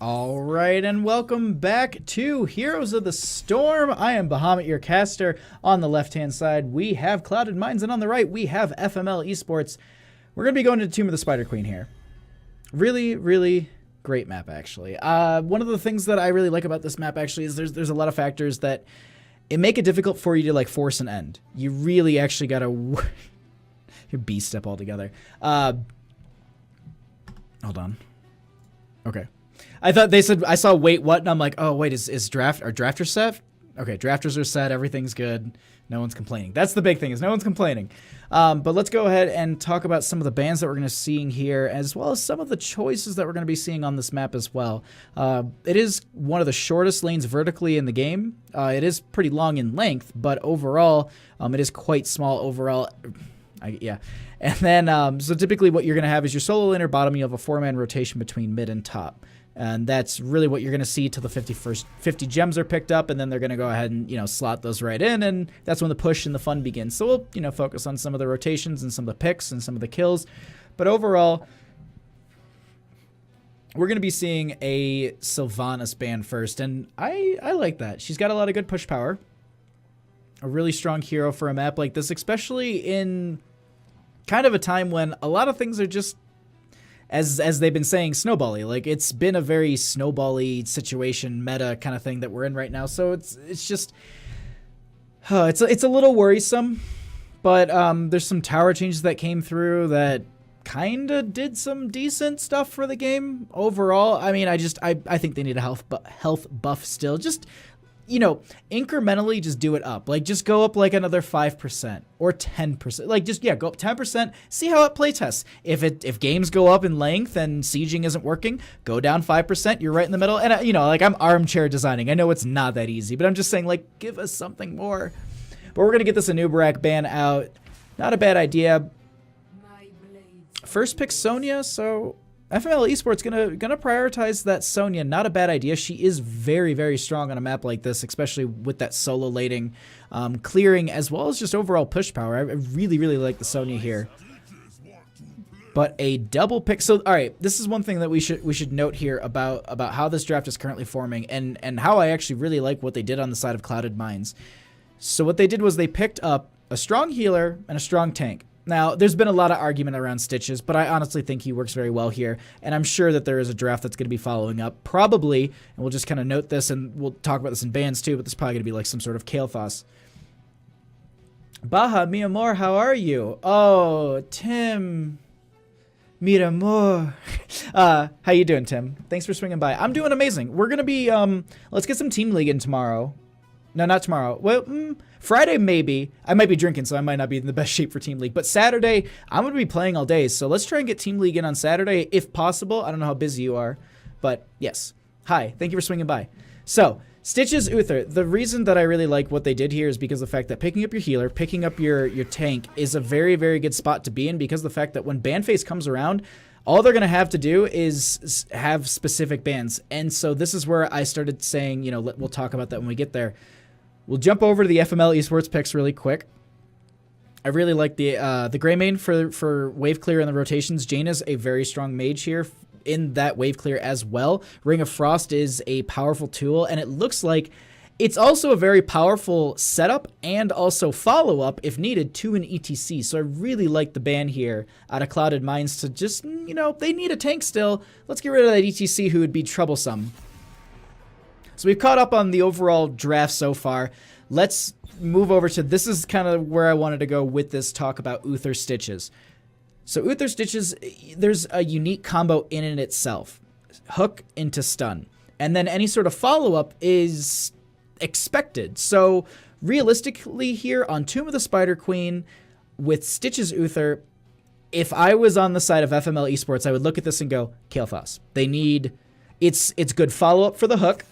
All right, and welcome back to Heroes of the Storm. I am Bahamut, your caster. On the left-hand side, we have Clouded Minds, and on the right, we have FML Esports. We're going to be going to Tomb of the Spider Queen here. Really, really great map, actually. One of the things that I really like about this map, actually, is there's a lot of factors that it make it difficult for you to, like, force an end. You really actually got to... Your B-step altogether. Hold on. Okay. I thought they said, I saw wait what, and I'm like, oh wait, is drafters set? Okay, drafters are set, everything's good, no one's complaining. That's the big thing, is no one's complaining. But let's go ahead and talk about some of the bans that we're going to seeing here, as well as some of the choices that we're going to be seeing on this map as well. It is one of the shortest lanes vertically in the game. It is pretty long in length, but overall, it is quite small overall. Yeah. And then, so typically what you're going to have is your solo lane or bottom, you have a 4-man rotation between mid and top. And that's really what you're going to see till the 50 gems are picked up, and then they're going to go ahead and, slot those right in, and that's when the push and the fun begins. So we'll, focus on some of the rotations and some of the picks and some of the kills. But overall, we're going to be seeing a Sylvanas ban first, and I like that. She's got a lot of good push power. A really strong hero for a map like this, especially in kind of a time when a lot of things are just, as they've been saying, snowbally. Like, it's been a very snowbally situation, meta kind of thing that we're in right now. So it's just, it's a little worrisome. But there's some tower changes that came through that kind of did some decent stuff for the game overall. I mean, I think they need a health buff still. Just, incrementally just do it up. Like, just go up like another 5% or 10%. Like, just, yeah, go up 10%. See how it playtests. If games go up in length and sieging isn't working, go down 5%. You're right in the middle. And, like, I'm armchair designing. I know it's not that easy, but I'm just saying, like, give us something more. But we're going to get this Anubarak ban out. Not a bad idea. First pick Sonya, so... FML Esports gonna prioritize that Sonya. Not a bad idea. She is very, very strong on a map like this, especially with that solo laning, clearing, as well as just overall push power. I really, really like the Sonya here. But a double pick. So, all right, this is one thing that we should note here about how this draft is currently forming, and how I actually really like what they did on the side of Clouded Minds. So what they did was they picked up a strong healer and a strong tank. Now, there's been a lot of argument around Stitches, but I honestly think he works very well here, and I'm sure that there is a draft that's going to be following up, probably, and we'll just kind of note this, and we'll talk about this in bans too, but this is probably going to be like some sort of Kael'thas. Baha, mi amor, how are you? Oh, Tim, mi amor. How you doing, Tim? Thanks for swinging by. I'm doing amazing. We're going to be, let's get some Team League in tomorrow. No, not tomorrow. Well, Friday maybe. I might be drinking, so I might not be in the best shape for Team League. But Saturday, I'm going to be playing all day. So let's try and get Team League in on Saturday, if possible. I don't know how busy you are. But yes. Hi. Thank you for swinging by. So, Stitches Uther. The reason that I really like what they did here is because of the fact that picking up your healer, picking up your tank is a very, very good spot to be in, because of the fact that when ban phase comes around, all they're going to have to do is have specific bans. And so this is where I started saying, we'll talk about that when we get there. We'll jump over to the FML Esports picks really quick. I really like the Greymane for wave clear and the rotations. Jaina's a very strong mage here in that wave clear as well. Ring of Frost is a powerful tool, and it looks like it's also a very powerful setup and also follow-up, if needed, to an ETC. So I really like the ban here out of Clouded Minds to just, they need a tank still. Let's get rid of that ETC who would be troublesome. So we've caught up on the overall draft so far. Let's move over to, this is kind of where I wanted to go with this talk about Uther Stitches. So Uther Stitches, there's a unique combo in and itself. Hook into stun. And then any sort of follow-up is expected. So realistically here on Tomb of the Spider Queen with Stitches Uther, if I was on the side of FML Esports, I would look at this and go, Kael'thas. They need, it's good follow-up for the hook.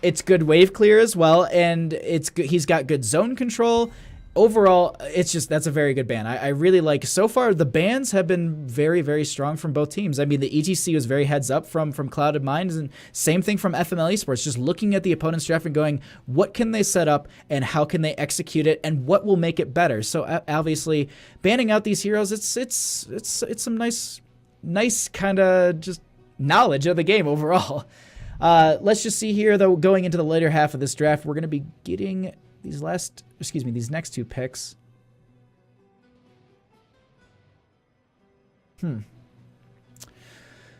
It's good wave clear as well, and he's got good zone control. Overall, that's a very good ban. I really like, so far, the bans have been very, very strong from both teams. I mean, the ETC was very heads up from Clouded Minds, and same thing from FML Esports, just looking at the opponent's draft and going, what can they set up, and how can they execute it, and what will make it better? So obviously, banning out these heroes, it's some nice kind of just knowledge of the game overall. Let's just see here, though, going into the later half of this draft, we're going to be getting these next two picks.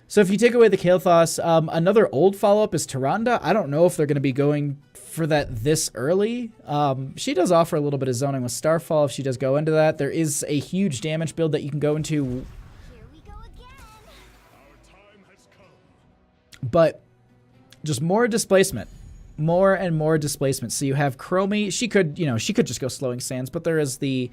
So if you take away the Kael'thas, another old follow-up is Tyrande. I don't know if they're going to be going for that this early. She does offer a little bit of zoning with Starfall if she does go into that. There is a huge damage build that you can go into. Here we go again. Our time has come. But just more displacement. More and more displacement. So you have Chromie. She could just go Slowing Sands, but there is the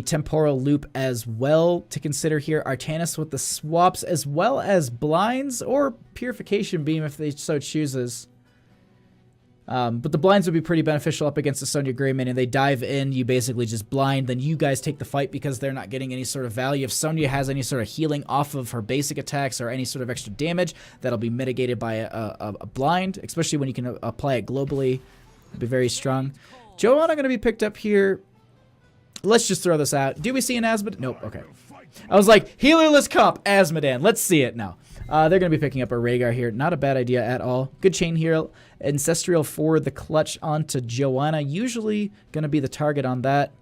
temporal loop as well to consider here. Artanis with the swaps as well as blinds or purification beam if they so chooses. But the blinds would be pretty beneficial up against the Sonya Greymane, and they dive in, you basically just blind, then you guys take the fight because they're not getting any sort of value. If Sonya has any sort of healing off of her basic attacks or any sort of extra damage, that'll be mitigated by a blind, especially when you can apply it globally. It'll be very strong. Joanna going to be picked up here. Let's just throw this out. Do we see an Asmodan? Nope. Okay. I was like, healerless comp, Asmodan. Let's see it now. They're going to be picking up a Rhaegar here. Not a bad idea at all. Good chain here. Ancestral for the clutch onto Joanna. Usually going to be the target on that.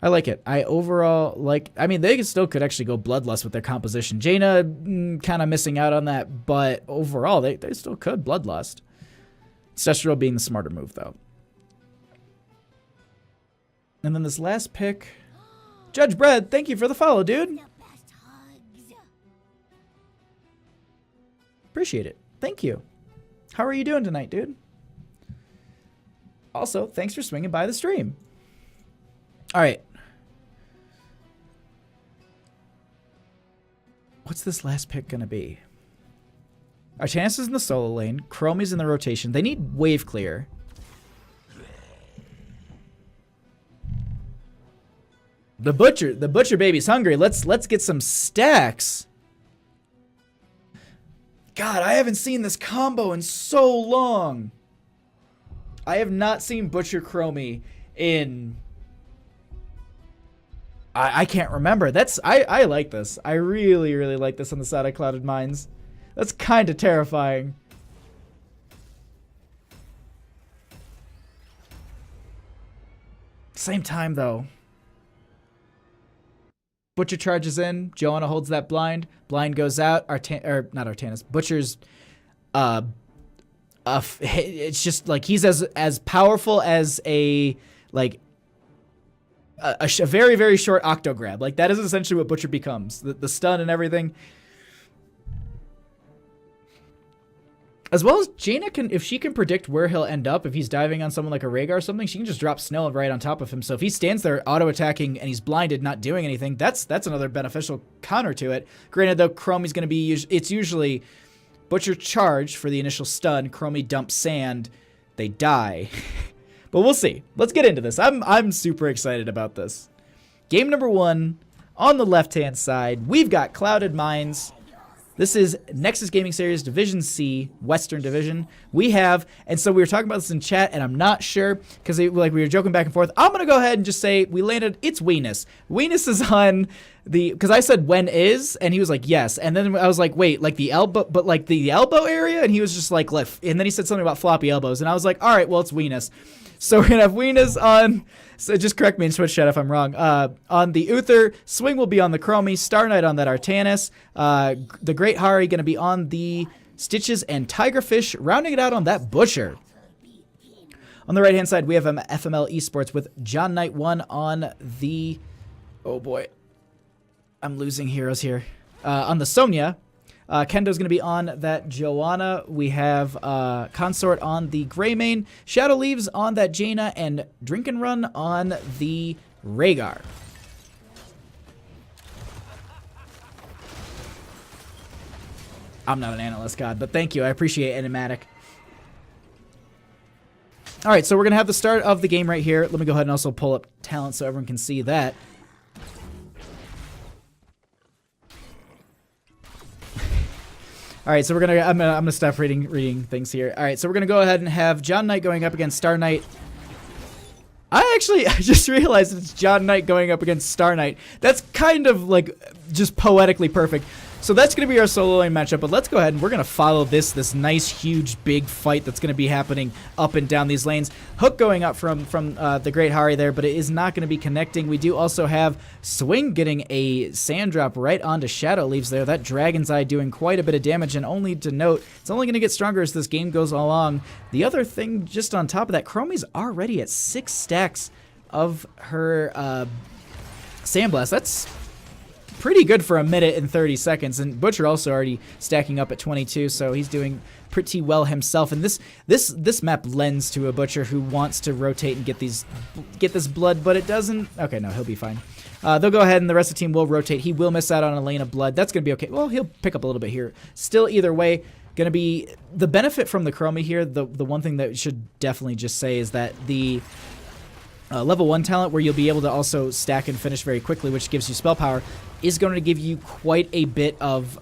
I like it. I overall like... I mean, they still could actually go Bloodlust with their composition. Jaina kind of missing out on that, but overall, they still could Bloodlust. Ancestral being the smarter move, though. And then this last pick, Judge Bread, thank you for the follow, dude. The best hugs. Appreciate it. Thank you. How are you doing tonight, dude? Also, thanks for swinging by the stream. All right. What's this last pick going to be? Artanis is in the solo lane. Chromie's in the rotation. They need wave clear. The butcher baby's hungry. Let's get some stacks. God, I haven't seen this combo in so long. I have not seen Butcher Chromie in... I can't remember. I like this. I really, really like this on the side of Clouded Mines. That's kind of terrifying. Same time, though. Butcher charges in. Joanna holds that blind. Blind goes out. Not Artanis. Butcher's... it's just like he's as powerful as a very, very short octo grab. Like that is essentially what Butcher becomes. The stun and everything. As well as Jaina can, if she can predict where he'll end up, if he's diving on someone like a Rhaegar or something, she can just drop snow right on top of him. So if he stands there auto-attacking and he's blinded, not doing anything, that's another beneficial counter to it. Granted, though, Chromie's going to be, it's usually Butcher charge for the initial stun, Chromie dump sand, they die. But we'll see. Let's get into this. I'm super excited about this. Game number 1, on the left-hand side, we've got Clouded Mines. This is Nexus Gaming Series Division C, Western Division. We have, and so we were talking about this in chat, and I'm not sure, because we were joking back and forth. I'm going to go ahead and just say we landed, it's Weenus. Weenus is on the, because I said when is, and he was like, yes. And then I was like, wait, like the elbow, but like the elbow area? And he was just like, left. And then he said something about floppy elbows, and I was like, all right, well, it's Weenus. So we're going to have Weenus on, so just correct me in Switch chat if I'm wrong, on the Uther, Swing will be on the Chromie, Star Knight on that Artanis, the Great Hari going to be on the Stitches, and Tigerfish rounding it out on that Butcher. On the right-hand side, we have FML Esports with John Knight 1 on the, oh boy, I'm losing heroes here, on the Sonya. Kendo's going to be on that Joanna. We have Consort on the Greymane. Shadow Leaves on that Jaina. And Drink and Run on the Rhaegar. I'm not an analyst god, but thank you. I appreciate Enigmatic. All right, so we're going to have the start of the game right here. Let me go ahead and also pull up talent so everyone can see that. All right, so I'm gonna stop reading things here. All right, so we're gonna go ahead and have John Knight going up against Star Knight. I just realized it's John Knight going up against Star Knight. That's kind of like just poetically perfect. So that's going to be our solo lane matchup, but let's go ahead and we're going to follow this nice, huge, big fight that's going to be happening up and down these lanes. Hook going up from the Great Hari there, but it is not going to be connecting. We do also have Swing getting a sand drop right onto Shadow Leaves there. That Dragon's Eye doing quite a bit of damage, and only to note, it's only going to get stronger as this game goes along. The other thing, just on top of that, Chromie's already at 6 stacks of her Sandblast. That's pretty good for a minute and 30 seconds, and Butcher also already stacking up at 22, so he's doing pretty well himself. And this map lends to a Butcher who wants to rotate and get this blood, but it doesn't. Okay, no, he'll be fine. They'll go ahead and the rest of the team will rotate. He will miss out on a lane of blood. That's gonna be okay. Well, he'll pick up a little bit here. Still, either way, gonna be the benefit from the Chromie here. The one thing that we should definitely just say is that the level 1 talent, where you'll be able to also stack and finish very quickly, which gives you spell power, is going to give you quite a bit of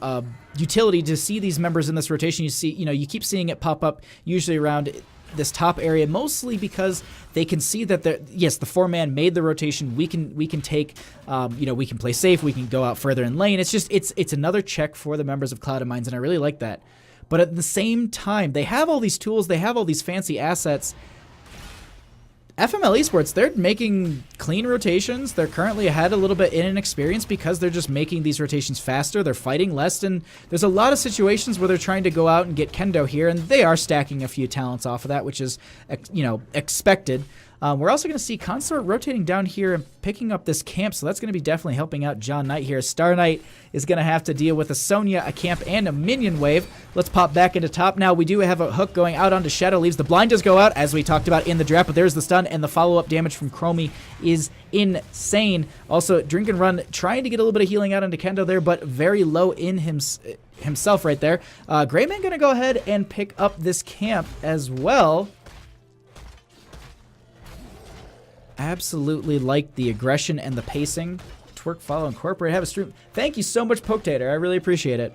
utility to see these members in this rotation. You keep seeing it pop up usually around this top area, mostly because they can see that the 4-man made the rotation. We can take, we can play safe. We can go out further in lane. It's just it's another check for the members of Clouded Minds, and I really like that. But at the same time, they have all these tools. They have all these fancy assets. FML Esports, they're making clean rotations. They're currently ahead a little bit in experience because they're just making these rotations faster. They're fighting less, and there's a lot of situations where they're trying to go out and get Kendo here, and they are stacking a few talents off of that, which is, expected. We're also going to see Consort rotating down here and picking up this camp, so that's going to be definitely helping out John Knight here. Star Knight is going to have to deal with a Sonya, a camp, and a minion wave. Let's pop back into top now. We do have a hook going out onto Shadow Leaves. The blind does go out, as we talked about in the draft, but there's the stun, and the follow-up damage from Chromie is insane. Also, Drink and Run trying to get a little bit of healing out into Kendo there, but very low in himself right there. Greyman going to go ahead and pick up this camp as well. Absolutely like the aggression and the pacing. Twerk, follow, incorporate, have a stream. Thank you so much, Poketator. I really appreciate it.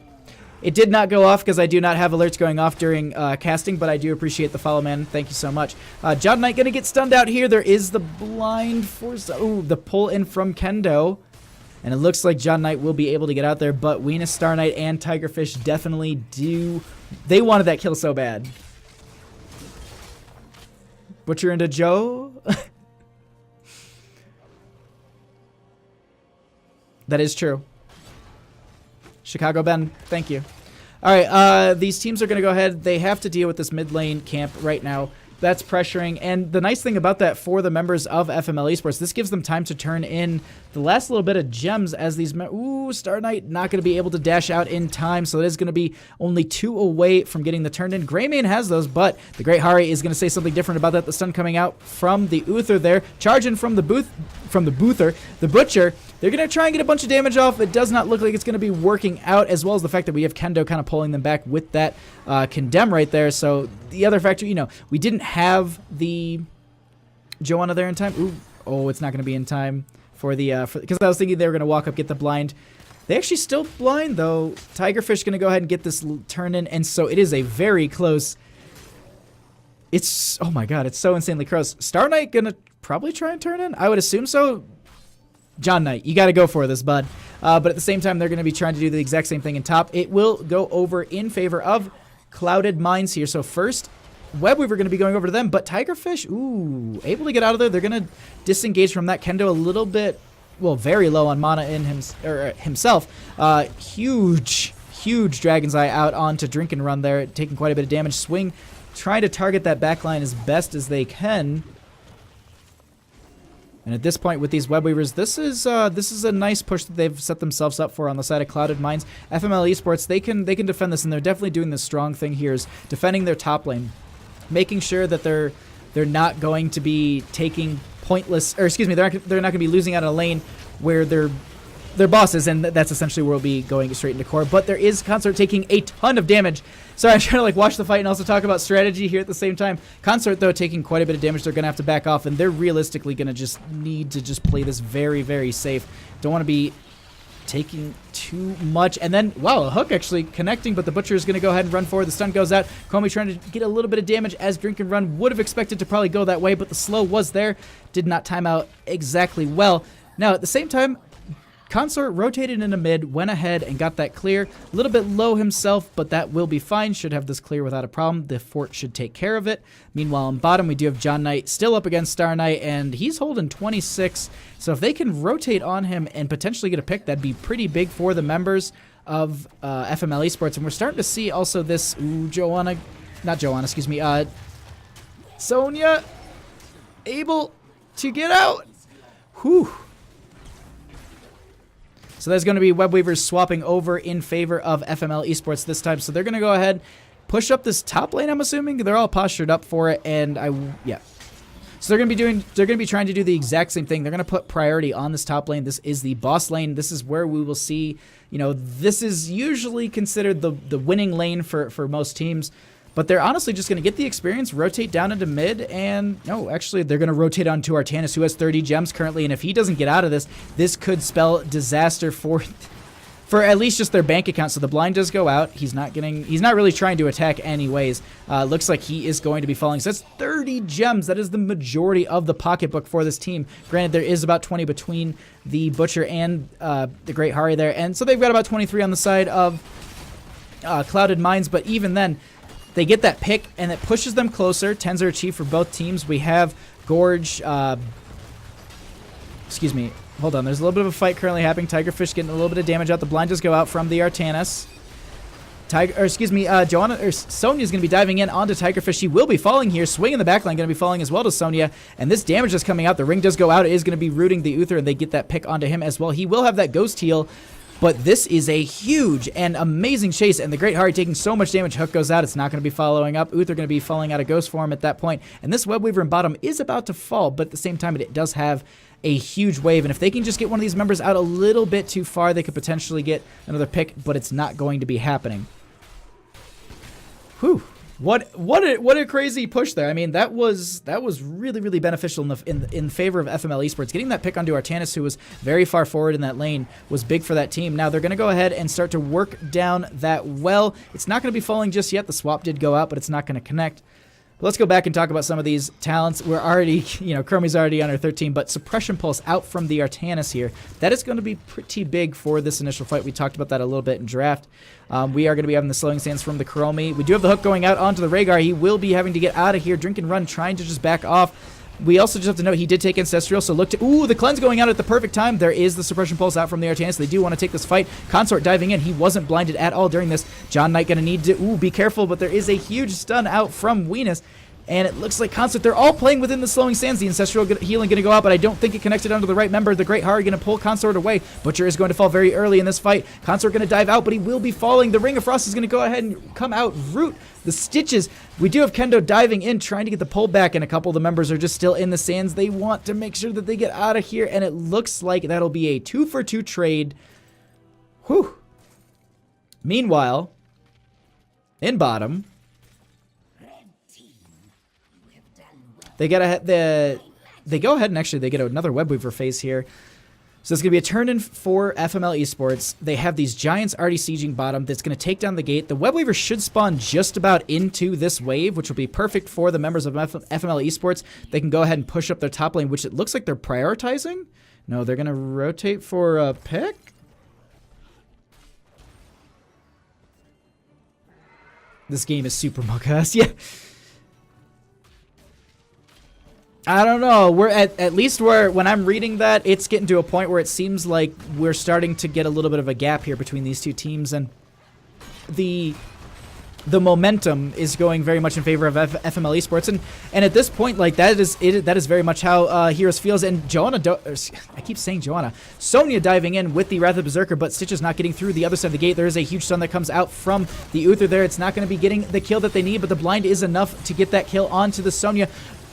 It did not go off because I do not have alerts going off during casting, but I do appreciate the follow, man. Thank you so much. John Knight going to get stunned out here. There is the blind force. Oh, the pull in from Kendo. And it looks like John Knight will be able to get out there, but Weena, Star Knight, and Tigerfish definitely do. They wanted that kill so bad. Butcher into Joe. That is true. Chicago Ben, thank you. All right, these teams are going to go ahead. They have to deal with this mid lane camp right now. That's pressuring, and the nice thing about that for the members of FML Esports, this gives them time to turn in the last little bit of gems as these... Ooh, Star Knight not going to be able to dash out in time, so it is going to be only 2 away from getting the turn in. Greymane has those, but the Great Hari is going to say something different about that. The stun coming out from the Uther there, charging from the Boother. The Butcher, they're going to try and get a bunch of damage off. It does not look like it's going to be working out, as well as the fact that we have Kendo kind of pulling them back with that Condemn right there. So the other factor, we didn't have the Joanna there in time. Ooh, oh, it's not going to be in time for the because I was thinking they were going to walk up, get the blind. They actually still blind though. Tigerfish going to go ahead and get this turn in, and so it is a very close. It's, oh my god, it's so insanely close. Star Knight going to probably try and turn in. I would assume so. John Knight, you got to go for this, bud. But at the same time, they're going to be trying to do the exact same thing in top. It will go over in favor of Clouded Minds here. So first, Webweaver going to be going over to them, but Tigerfish, ooh, able to get out of there. They're going to disengage from that. Kendo a little bit, well, very low on mana in himself. Huge Dragon's Eye out onto Drink and Run there, taking quite a bit of damage. Swing trying to target that backline as best as they can. And at this point with these Webweavers, this is a nice push that they've set themselves up for on the side of Clouded Minds. FML Esports, they can defend this, and they're definitely doing the strong thing here is defending their top lane, making sure that they're not going to be taking pointless, or excuse me, they're not going to be losing out on a lane where they're bosses, and that's essentially where we'll be going straight into core. But there is Consort taking a ton of damage. Sorry, I'm trying to watch the fight and also talk about strategy here at the same time. Consort, though, taking quite a bit of damage. They're going to have to back off, and they're realistically going to just need to just play this very, very safe. Don't want to be taking too much. And then, wow, a hook actually connecting, but the Butcher is going to go ahead and run forward. The stun goes out. Chromie trying to get a little bit of damage as Drink and Run would have expected to probably go that way, but the slow was there. Did not time out exactly well. Now, at the same time, Consort rotated into mid, went ahead and got that clear. A little bit low himself, but that will be fine. Should have this clear without a problem. The fort should take care of it. Meanwhile, on bottom, we do have John Knight still up against Star Knight, and he's holding 26. So if they can rotate on him and potentially get a pick, that'd be pretty big for the members of FML Esports. And we're starting to see also this Sonya able to get out. Whew. So there's going to be Web Weavers swapping over in favor of FML Esports this time. So they're going to go ahead, push up this top lane, I'm assuming. They're all postured up for it, and yeah. So they're going to be trying to do the exact same thing. They're going to put priority on this top lane. This is the boss lane. This is where we will see, this is usually considered the winning lane for most teams. But they're honestly just going to get the experience, rotate down into mid, and no, actually they're going to rotate onto Artanis, who has 30 gems currently, and if he doesn't get out of this, this could spell disaster for at least just their bank account. So the blind does go out. He's not really trying to attack anyways. Looks like he is going to be falling. So that's 30 gems. That is the majority of the pocketbook for this team. Granted, there is about 20 between the Butcher and the Great Hari there, and so they've got about 23 on the side of Clouded Minds, but even then, they get that pick, and it pushes them closer. 10s are achieved for both teams. We have Gorge. Excuse me. Hold on. There's a little bit of a fight currently happening. Tigerfish getting a little bit of damage out. The blind does go out from the Artanis. Sonya's going to be diving in onto Tigerfish. She will be falling here. Swing in the backline going to be falling as well to Sonya. And this damage is coming out. The ring does go out. It is going to be rooting the Uther, and they get that pick onto him as well. He will have that ghost heal. But this is a huge and amazing chase, and the Great Hari taking so much damage. Hook goes out. It's not going to be following up. Uther going to be falling out of ghost form at that point. And this Web Weaver in bottom is about to fall, but at the same time, it does have a huge wave. And if they can just get one of these members out a little bit too far, they could potentially get another pick, but it's not going to be happening. Whew. What a crazy push there. I mean, that was really, really beneficial in favor of FML Esports. Getting that pick onto Artanis, who was very far forward in that lane, was big for that team. Now they're going to go ahead and start to work down that well. It's not going to be falling just yet. The swap did go out, but it's not going to connect. But let's go back and talk about some of these talents. We're already, Chromie's already on her 13, but Suppression Pulse out from the Artanis here. That is going to be pretty big for this initial fight. We talked about that a little bit in draft. We are going to be having the slowing stance from the Chromie. We do have the hook going out onto the Rhaegar. He will be having to get out of here. Drink and Run trying to just back off. We also just have to note he did take Ancestral, so look to... Ooh, the cleanse going out at the perfect time. There is the Suppression Pulse out from the Artanis. They do want to take this fight. Consort diving in. He wasn't blinded at all during this. John Knight going to need to... Ooh, be careful, but there is a huge stun out from Weenus. And it looks like Consort, they're all playing within the slowing sands. The Ancestral Healing going to go out, but I don't think it connected onto the right member. The Great Hari going to pull Consort away. Butcher is going to fall very early in this fight. Consort going to dive out, but he will be falling. The Ring of Frost is going to go ahead and come out, root the Stitches. We do have Kendo diving in, trying to get the pull back, and a couple of the members are just still in the sands. They want to make sure that they get out of here, and it looks like that'll be a 2-for-2 trade. Whew. Meanwhile, in bottom... They go ahead and actually they get another Web Weaver phase here. So it's going to be a turn-in for FML Esports. They have these Giants already sieging bottom that's going to take down the gate. The Web Weaver should spawn just about into this wave, which will be perfect for the members of FML Esports. They can go ahead and push up their top lane, which it looks like they're prioritizing. No, they're going to rotate for a pick. This game is super mocha's. Yeah. I don't know. We're at least when I'm reading that, it's getting to a point where it seems like we're starting to get a little bit of a gap here between these two teams, and the momentum is going very much in favor of FML Esports, and at this point, like that is very much how Heroes feels. And I keep saying Joanna, Sonya diving in with the Wrath of Berserker, but Stitch is not getting through the other side of the gate. There is a huge stun that comes out from the Uther there. It's not going to be getting the kill that they need, but the blind is enough to get that kill onto the Sonya.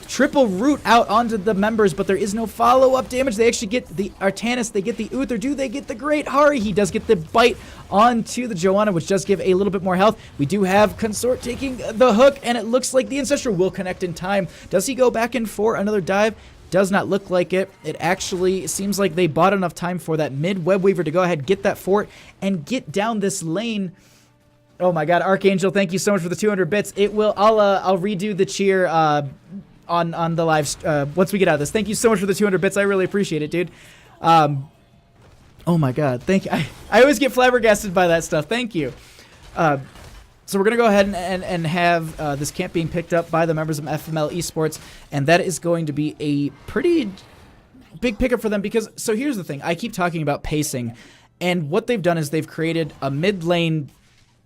Triple root out onto the members, but there is no follow-up damage. They actually get the Artanis, they get the Uther. Do they get the Great Hari? He does get the bite onto the Joanna, which does give a little bit more health. We do have Consort taking the hook, and it looks like the Ancestral will connect in time. Does he go back in for another dive? Does not look like it. It actually seems like they bought enough time for that mid Web Weaver to go ahead, get that fort, and get down this lane. Oh my god, Archangel, thank you so much for the 200 bits. I'll redo the cheer on the live once we get out of this. Thank you so much for the 200 bits. I really appreciate it, dude. Oh my god, thank you. I always get flabbergasted by that stuff. Thank you. So we're going to go ahead and have this camp being picked up by the members of FML Esports, and that is going to be a pretty big pickup for them because, so here's the thing, I keep talking about pacing, and what they've done is they've created a mid lane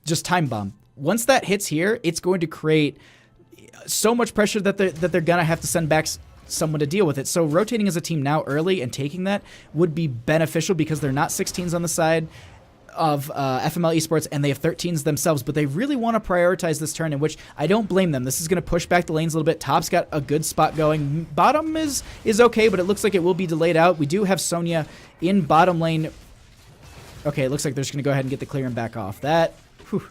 just time bomb. Once that hits here, it's going to create so much pressure that they're going to have to send back someone to deal with it. So rotating as a team now early and taking that would be beneficial because they're not 16s on the side of FML Esports, and they have 13s themselves, but they really want to prioritize this turn, in which I don't blame them. This is going to push back the lanes a little bit. Top's got a good spot going. Bottom is okay, but it looks like it will be delayed out. We do have Sonya in bottom lane. Okay, it looks like they're just going to go ahead and get the clear and back off. That, whew.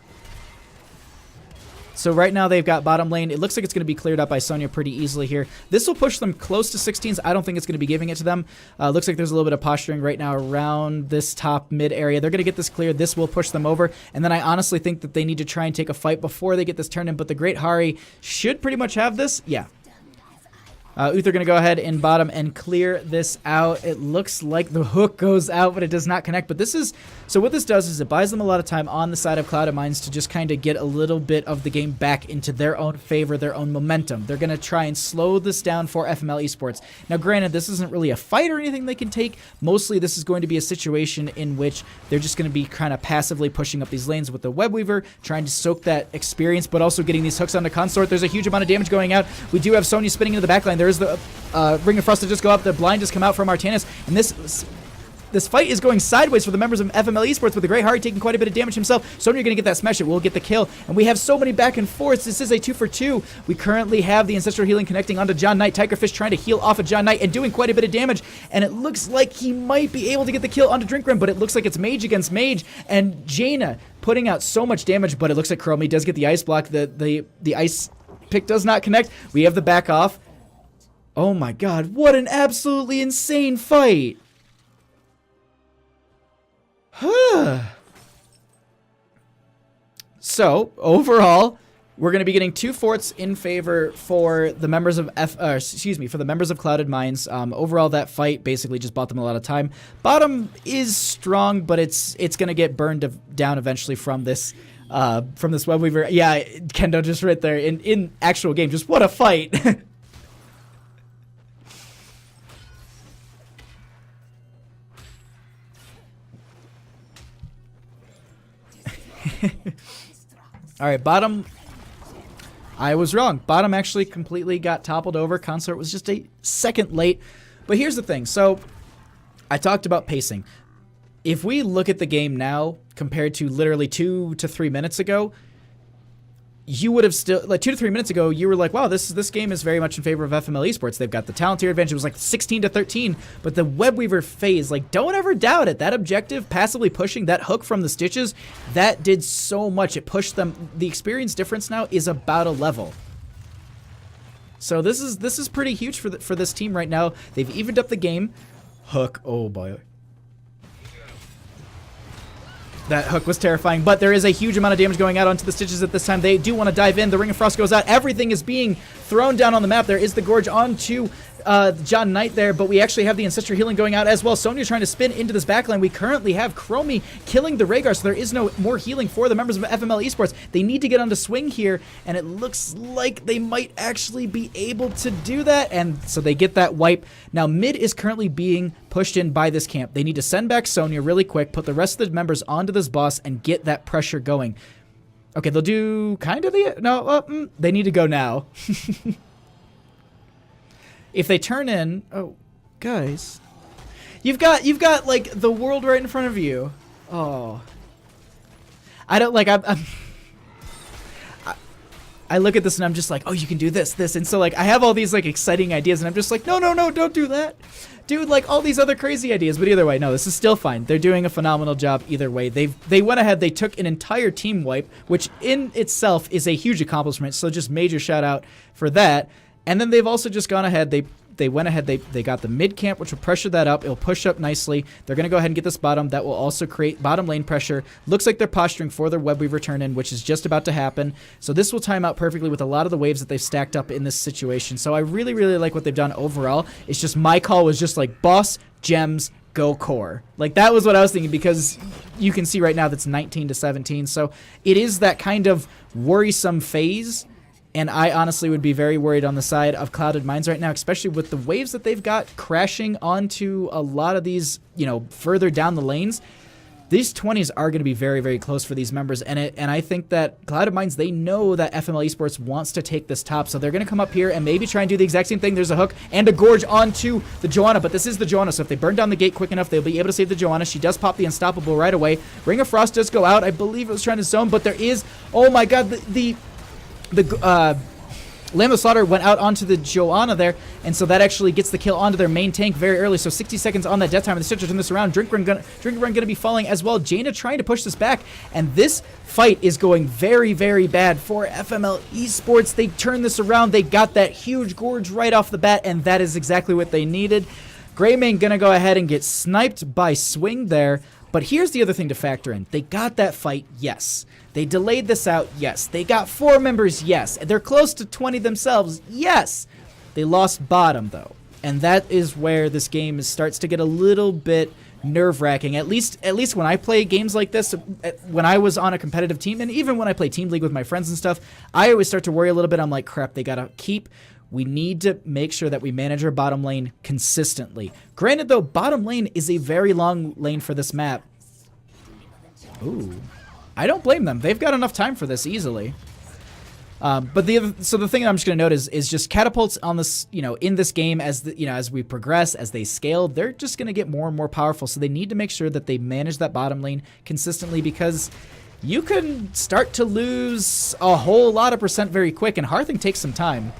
So right now they've got bottom lane. It looks like it's going to be cleared up by Sonya pretty easily here. This will push them close to 16s. I don't think it's going to be giving it to them. Looks like there's a little bit of posturing right now around this top mid area. They're going to get this cleared. This will push them over. And then I honestly think that they need to try and take a fight before they get this turned in. But the Great Hari should pretty much have this. Yeah. Uther going to go ahead in bottom and clear this out. It looks like the hook goes out, but it does not connect. But this is, so what this does is it buys them a lot of time on the side of Clouded Mines to just kind of get a little bit of the game back into their own favor, their own momentum. They're going to try and slow this down for FML Esports. Now, granted, this isn't really a fight or anything they can take. Mostly, this is going to be a situation in which they're just going to be kind of passively pushing up these lanes with the Web Weaver, trying to soak that experience, but also getting these hooks onto Consort. There's a huge amount of damage going out. We do have Sonya spinning into the backline. There is the Ring of Frost to just go up. The blind just come out from Artanis, and this fight is going sideways for the members of FML Esports, with the Great Hari taking quite a bit of damage himself. Sonya going to get that smash. It will get the kill, and we have so many back and forths. This is a 2-for-2. We currently have the Ancestral Healing connecting onto John Knight. Tigerfish trying to heal off of John Knight and doing quite a bit of damage, and it looks like he might be able to get the kill onto Drinkrim, but it looks like it's Mage against Mage, and Jaina putting out so much damage, but it looks like Chromie does get the ice block. The ice pick does not connect. We have the back off. Oh my god, what an absolutely insane fight! So, overall, we're going to be getting 2 forts in favor for the members of for the members of Clouded Mines. Overall, that fight basically just bought them a lot of time. Bottom is strong, but it's going to get burned down eventually from this Web Weaver. Yeah, Kendo just right there in actual game. Just what a fight! All right, bottom. I was wrong. Bottom actually completely got toppled over. Consort was just a second late. But here's the thing. So I talked about pacing. If we look at the game now compared to literally 2 to 3 minutes ago, you would have still, like 2 to 3 minutes ago, you were like, wow, this game is very much in favor of FML Esports. They've got the talent tier advantage. It was like 16 to 13, but the Web Weaver phase, like, don't ever doubt it. That objective, passively pushing that hook from the stitches, that did so much. It pushed them. The experience difference now is about a level. So this is pretty huge for this team right now. They've evened up the game. Hook, oh boy. That hook was terrifying, but there is a huge amount of damage going out onto the stitches at this time. They do want to dive in. The Ring of Frost goes out. Everything is being thrown down on the map. There is the Gorge onto John Knight there, but we actually have the Ancestral Healing going out as well. Sonya trying to spin into this backline. We currently have Chromie killing the Rhaegar, so there is no more healing for the members of FML Esports. They need to get onto swing here, and it looks like they might actually be able to do that, and so they get that wipe. Now, mid is currently being pushed in by this camp. They need to send back Sonya really quick, put the rest of the members onto this boss, and get that pressure going. Okay, they'll do kind of the... No, they need to go now. If they turn in... Oh, guys. You've got, like, the world right in front of you. Oh. I don't, like, I look at this and I'm just like, oh, you can do this. And so, like, I have all these, like, exciting ideas, and I'm just like, no, don't do that. Dude, like, all these other crazy ideas. But either way, no, this is still fine. They're doing a phenomenal job either way. They went ahead, they took an entire team wipe, which in itself is a huge accomplishment. So just major shout out for that. And then they've also just gone ahead, they went ahead, they got the mid camp, which will pressure that up. It'll push up nicely. They're going to go ahead and get this bottom. That will also create bottom lane pressure. Looks like they're posturing for their Web Weaver turn in, which is just about to happen. So this will time out perfectly with a lot of the waves that they've stacked up in this situation. So I really, really like what they've done overall. It's just my call was just like boss, gems, go core. Like, that was what I was thinking, because you can see right now that's 19-17. So it is that kind of worrisome phase. And I honestly would be very worried on the side of Clouded Minds right now, especially with the waves that they've got crashing onto a lot of these, you know, further down the lanes. These 20s are going to be very, very close for these members, and I think that Clouded Minds, they know that FML Esports wants to take this top, so they're going to come up here and maybe try and do the exact same thing. There's a hook and a gorge onto the Joanna, but this is the Joanna, so if they burn down the gate quick enough, they'll be able to save the Joanna. She does pop the Unstoppable right away. Ring of Frost does go out. I believe it was trying to zone, but there is, oh my god, the Lamb of Slaughter went out onto the Joanna there, and so that actually gets the kill onto their main tank very early. So 60 seconds on that death time, and the Stitcher turn this around. Drink Run gonna be falling as well. Jaina trying to push this back, and this fight is going very, very bad for FML Esports. They turn this around. They got that huge gorge right off the bat, and that is exactly what they needed. Greymane gonna go ahead and get sniped by Swing there, but here's the other thing to factor in. They got that fight, yes. They delayed this out, yes. They got 4 members, yes. They're close to 20 themselves, yes. They lost bottom, though. And that is where this game starts to get a little bit nerve-wracking. At least when I play games like this, when I was on a competitive team, and even when I play Team League with my friends and stuff, I always start to worry a little bit. I'm like, crap, they gotta keep... We need to make sure that we manage our bottom lane consistently. Granted, though, bottom lane is a very long lane for this map. Ooh. I don't blame them. They've got enough time for this easily. But the thing that I'm just going to note is just catapults on this, you know, in this game as we progress, as they scale, they're just going to get more and more powerful. So they need to make sure that they manage that bottom lane consistently, because you can start to lose a whole lot of percent very quick, and Hearthing takes some time.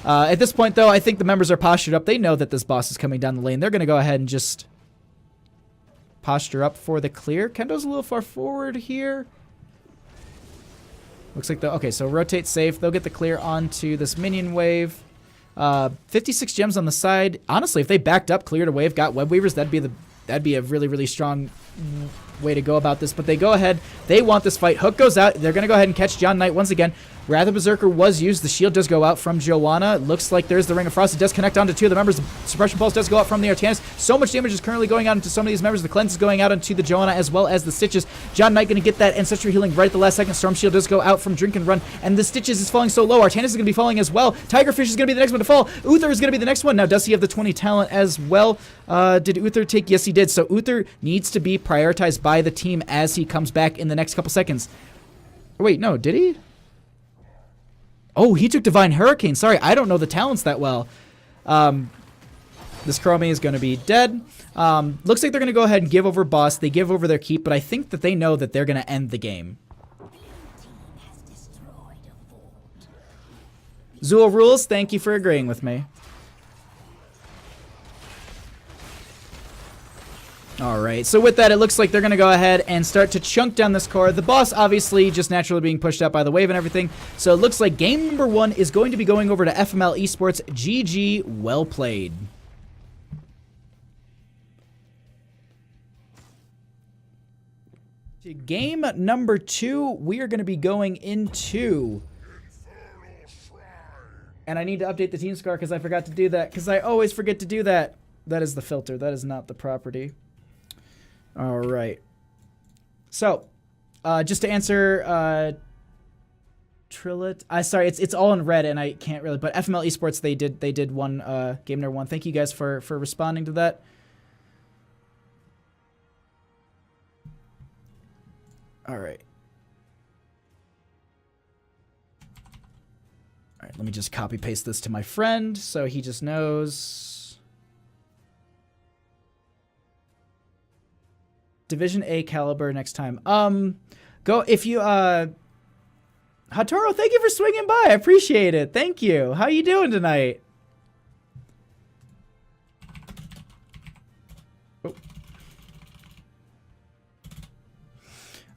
At this point, though, I think the members are postured up. They know that this boss is coming down the lane. They're going to go ahead and just posture up for the clear. Kendo's a little far forward here. Looks like okay, so rotate safe. They'll get the clear onto this minion wave. 56 gems on the side. Honestly, if they backed up, cleared a wave, got web weavers, that'd be a really, really strong way to go about this. But they go ahead. They want this fight. Hook goes out. They're going to go ahead and catch John Knight once again. Rather Berserker was used. The shield does go out from Joanna. It looks like there's the Ring of Frost. It does connect onto 2 of the members. The Suppression Pulse does go out from the Artanis. So much damage is currently going out into some of these members. The Cleanse is going out into the Joanna as well as the Stitches. John Knight going to get that Ancestral Healing right at the last second. Storm Shield does go out from Drink and Run. And the Stitches is falling so low. Artanis is going to be falling as well. Tigerfish is going to be the next one to fall. Uther is going to be the next one. Now, does he have the 20 talent as well? Did Uther take? Yes, he did. So Uther needs to be prioritized by the team as he comes back in the next couple seconds. Wait, no, did he? Oh, he took Divine Hurricane. Sorry, I don't know the talents that well. This Chromie is going to be dead. Looks like they're going to go ahead and give over boss. They give over their keep, but I think that they know that they're going to end the game. Zool Rules, thank you for agreeing with me. Alright, so with that, it looks like they're going to go ahead and start to chunk down this core. The boss, obviously, just naturally being pushed out by the wave and everything. So it looks like game number 1 is going to be going over to FML Esports. GG, well played. To game number 2, we are going to be going into... And I need to update the team score because I forgot to do that, because I always forget to do that. That is the filter. That is not the property. All right. So, just to answer, Trillet. Sorry, it's all in red and I can't really. But FML Esports, they did one game number 1. Thank you guys for responding to that. All right. All right. Let me just copy paste this to my friend so he just knows. Division A caliber next time. Go if you Hatoro, thank you for swinging by. I appreciate it. Thank you. How you doing tonight? Oh.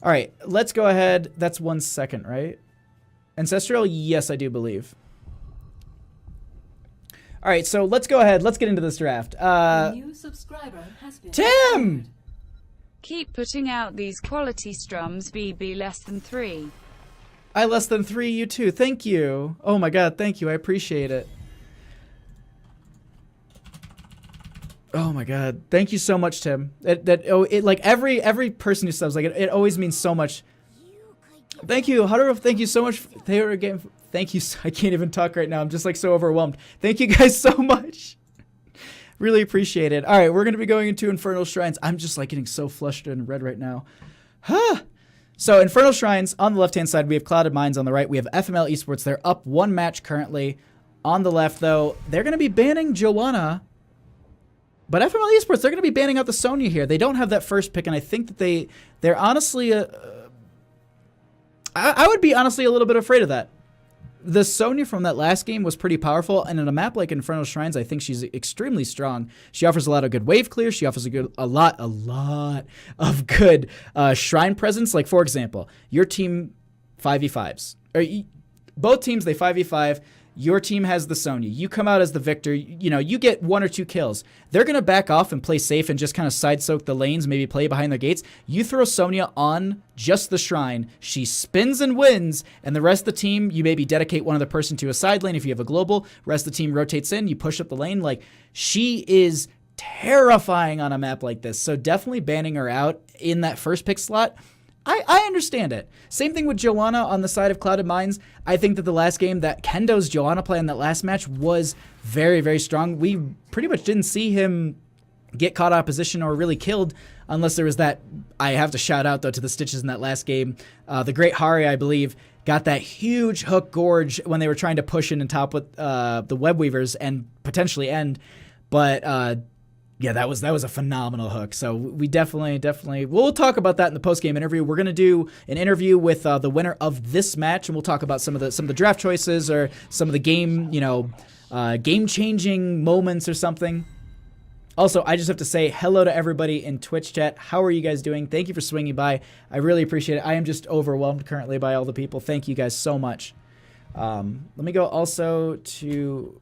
All right, let's go ahead. That's 1 second, right? Ancestral, yes, I do believe. All right, so let's go ahead. Let's get into this draft. New subscriber has been Tim! Keep putting out these quality strums, BB less than 3. I less than 3, you too. Thank you. Oh my god, thank you. I appreciate it. Oh my god. Thank you so much, Tim. Like every person who subs, like it always means so much. Thank you, Hunter. Thank you so much. Thank you. I can't even talk right now. I'm just like so overwhelmed. Thank you guys so much. Really appreciate it. All right, we're gonna be going into Infernal Shrines. I'm just like getting so flushed and red right now. Huh. So Infernal Shrines on the left-hand side, we have Clouded Minds on the right. We have FML Esports. They're up 1 match currently. On the left, though, they're going to be banning Joanna. But FML Esports, they're going to be banning out the Sonya here. They don't have that first pick, and I think that they're honestly... I would be honestly a little bit afraid of that. The Sonya from that last game was pretty powerful, and in a map like Infernal Shrines, I think she's extremely strong. She offers a lot of good wave clear. She offers a lot of good shrine presence. Like, for example, your team 5v5s. Both teams, they 5v5. Your team has the Sonya. You come out as the victor. You know, you get 1 or 2 kills. They're going to back off and play safe and just kind of side soak the lanes, maybe play behind their gates. You throw Sonya on just the shrine. She spins and wins, and the rest of the team, you maybe dedicate one other person to a side lane if you have a global. Rest of the team rotates in. You push up the lane. Like, she is terrifying on a map like this. So definitely banning her out in that first pick slot. I understand it. Same thing with Joanna on the side of Clouded Minds. I think that the last game that Kendo's Joanna play in that last match was very, very strong. We pretty much didn't see him get caught out of position or really killed unless there was that. I have to shout out, though, to the Stitches in that last game. The Great Hari, I believe, got that huge hook gorge when they were trying to push in and top with the Web Weavers and potentially end. But yeah, that was a phenomenal hook. So we definitely we'll talk about that in the post-game interview. We're gonna do an interview with the winner of this match, and we'll talk about some of the draft choices or some of the game, game-changing moments or something. Also, I just have to say hello to everybody in Twitch chat. How are you guys doing? Thank you for swinging by. I really appreciate it. I am just overwhelmed currently by all the people. Thank you guys so much. Let me go also to.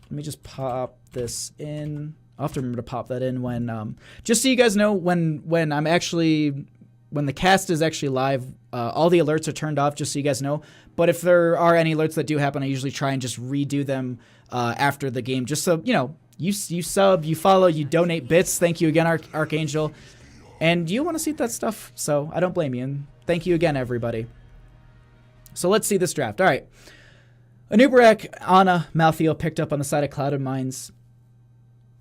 Let me just pop this in. I'll have to remember to pop that in when, just so you guys know, when the cast is actually live, all the alerts are turned off, just so you guys know. But if there are any alerts that do happen, I usually try and just redo them after the game, just so, you sub, you follow, you donate bits. Thank you again, Archangel. And you want to see that stuff, so I don't blame you. And thank you again, everybody. So let's see this draft. All right. Anubarak, Ana, Malthael picked up on the side of Clouded Minds.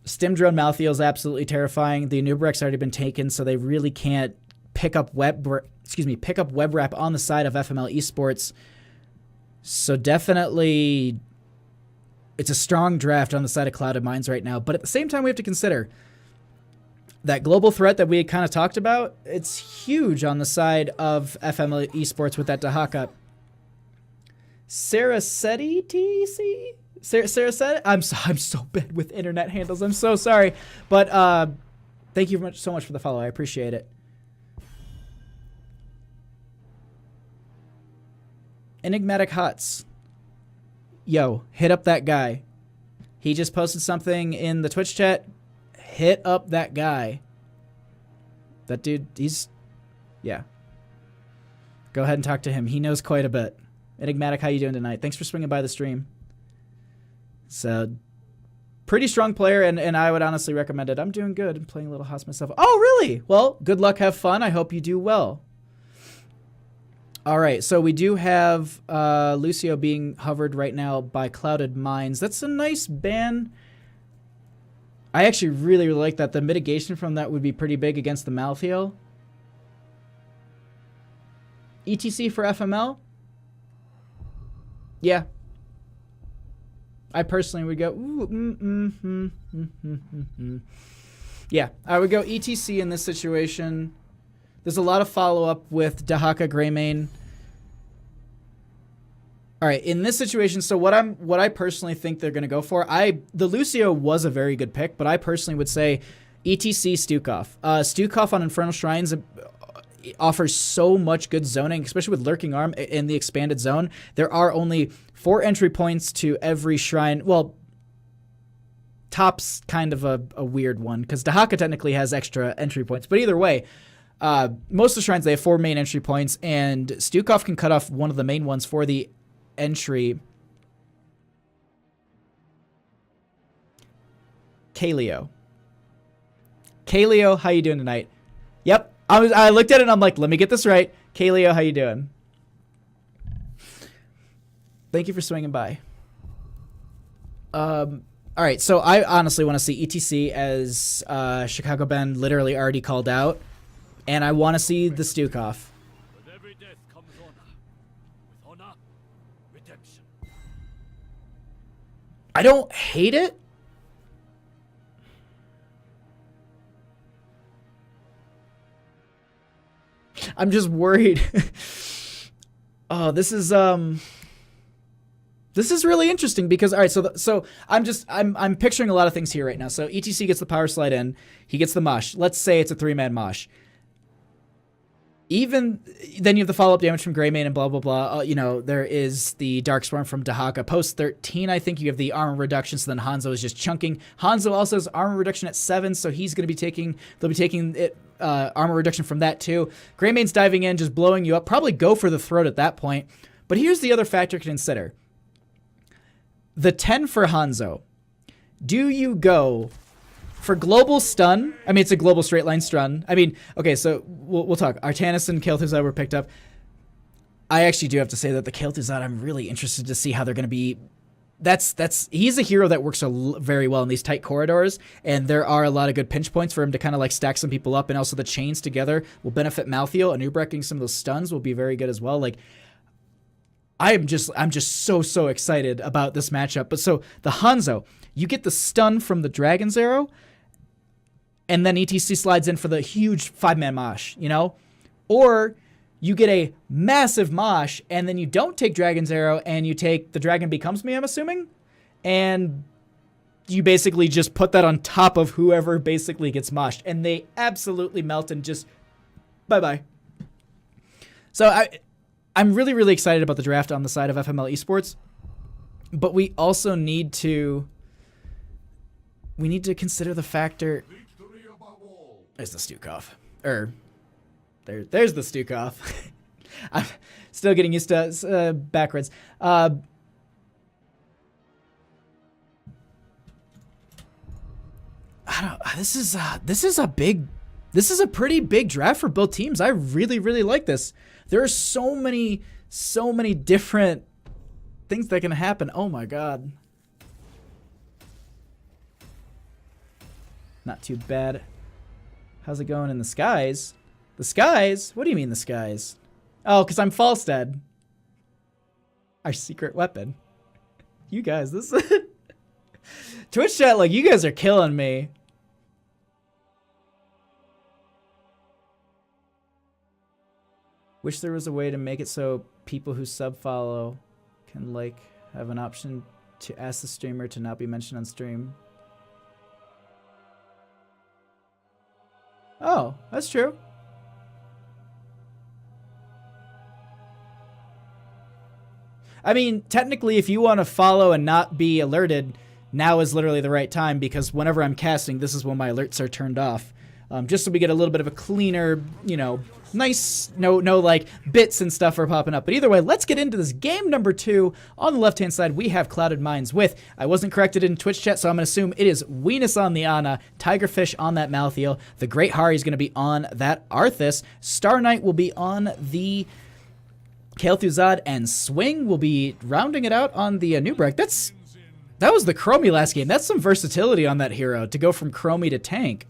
Stimdrone Malthael is absolutely terrifying. The Anubarak's already been taken, so they really can't pick up web wrap on the side of FML Esports. So definitely, it's a strong draft on the side of Clouded Minds right now. But at the same time, we have to consider that global threat that we had kind of talked about. It's huge on the side of FML Esports with that Dahaka. Sarasetti TC? Sarasetti? I'm so bad with internet handles. I'm so sorry. But thank you so much for the follow. I appreciate it. Enigmatic Huts. Yo, hit up that guy. He just posted something in the Twitch chat. Hit up that guy. That dude, yeah. Go ahead and talk to him. He knows quite a bit. Enigmatic, how you doing tonight? Thanks for swinging by the stream. So, pretty strong player, and I would honestly recommend it. I'm doing good. I'm playing a little house myself. Oh, really? Well, good luck. Have fun. I hope you do well. All right, so we do have Lucio being hovered right now by Clouded Minds. That's a nice ban. I actually really, really like that. The mitigation from that would be pretty big against the Malthael. ETC for FML? Yeah. I personally would go, yeah, I would go ETC in this situation. There's a lot of follow-up with Dahaka Greymane. All right, in this situation, so what I personally think they're going to go for, the Lucio was a very good pick, but I personally would say ETC Stukov. Stukov on Infernal Shrines offers so much good zoning, especially with Lurking Arm in the expanded zone. There are only 4 entry points to every shrine. Well, Top's kind of a weird one, because Dahaka technically has extra entry points, but either way, most of the shrines, they have 4 main entry points, and Stukov can cut off one of the main ones for the entry. Kaleo. Kaleo, how you doing tonight? Yep. I looked at it and I'm like, let me get this right. Kaleo, how you doing? Thank you for swinging by. All right, so I honestly want to see ETC as Chicago Ben literally already called out, and I want to see the Stukov. With every death comes honor. With honor, redemption. I don't hate it. I'm just worried. Oh, this is really interesting because, all right, so I'm picturing a lot of things here right now. So ETC gets the power slide in, he gets the mosh. Let's say it's a 3-man mosh. Even then, you have the follow-up damage from Greymane and blah blah blah. You know, there is the Dark Swarm from Dahaka. Post 13, I think you have the armor reduction. So then Hanzo is just chunking. Hanzo also has armor reduction at 7, so he's going to be taking. They'll be taking it armor reduction from that too. Greymane's diving in, just blowing you up. Probably go for the throat at that point. But here's the other factor to consider. The 10 for Hanzo. Do you go for global stun? I mean, it's a global straight line stun. I mean, okay, so we'll talk. Artanis and Kael'Thuzad were picked up. I actually do have to say that the Kael'Thuzad, I'm really interested to see how they're going to be. He's a hero that works very well in these tight corridors, and there are a lot of good pinch points for him to kind of like stack some people up, and also the chains together will benefit Malthael. Anub'arak getting some of those stuns will be very good as well. Like, I'm just so excited about this matchup. But so the Hanzo, you get the stun from the Dragon's Arrow, and then ETC slides in for the huge 5-man mosh, you know? Or you get a massive mosh, and then you don't take Dragon's Arrow, and you take the Dragon Becomes Me, I'm assuming? And you basically just put that on top of whoever basically gets moshed, and they absolutely melt and just bye-bye. So I'm really, really excited about the draft on the side of FML Esports, but we also need to consider the factor. There's the Stukov. There's the Stukov. I'm still getting used to backwards. I don't. This is a pretty big draft for both teams. I really, really like this. There are so many different things that can happen. Oh my god. Not too bad. How's it going in the skies? The skies? What do you mean the skies? Oh, because I'm false dead. Our secret weapon. You guys, this Twitch chat, like, you guys are killing me. Wish there was a way to make it so people who sub-follow can, like, have an option to ask the streamer to not be mentioned on stream. Oh, that's true. I mean, technically, if you want to follow and not be alerted, now is literally the right time, because whenever I'm casting, this is when my alerts are turned off. Just so we get a little bit of a cleaner, you know, nice, no like bits and stuff are popping up. But either way, let's get into this game number 2. On the left-hand side, we have Clouded Minds with, I wasn't corrected in Twitch chat, so I'm going to assume it is Venus on the Ana, Tigerfish on that Malthael, the Great Hari is going to be on that Arthas, Star Knight will be on the Kael'Thuzad, and Swing will be rounding it out on the Anub'arak. That was the Chromie last game. That's some versatility on that hero to go from Chromie to tank.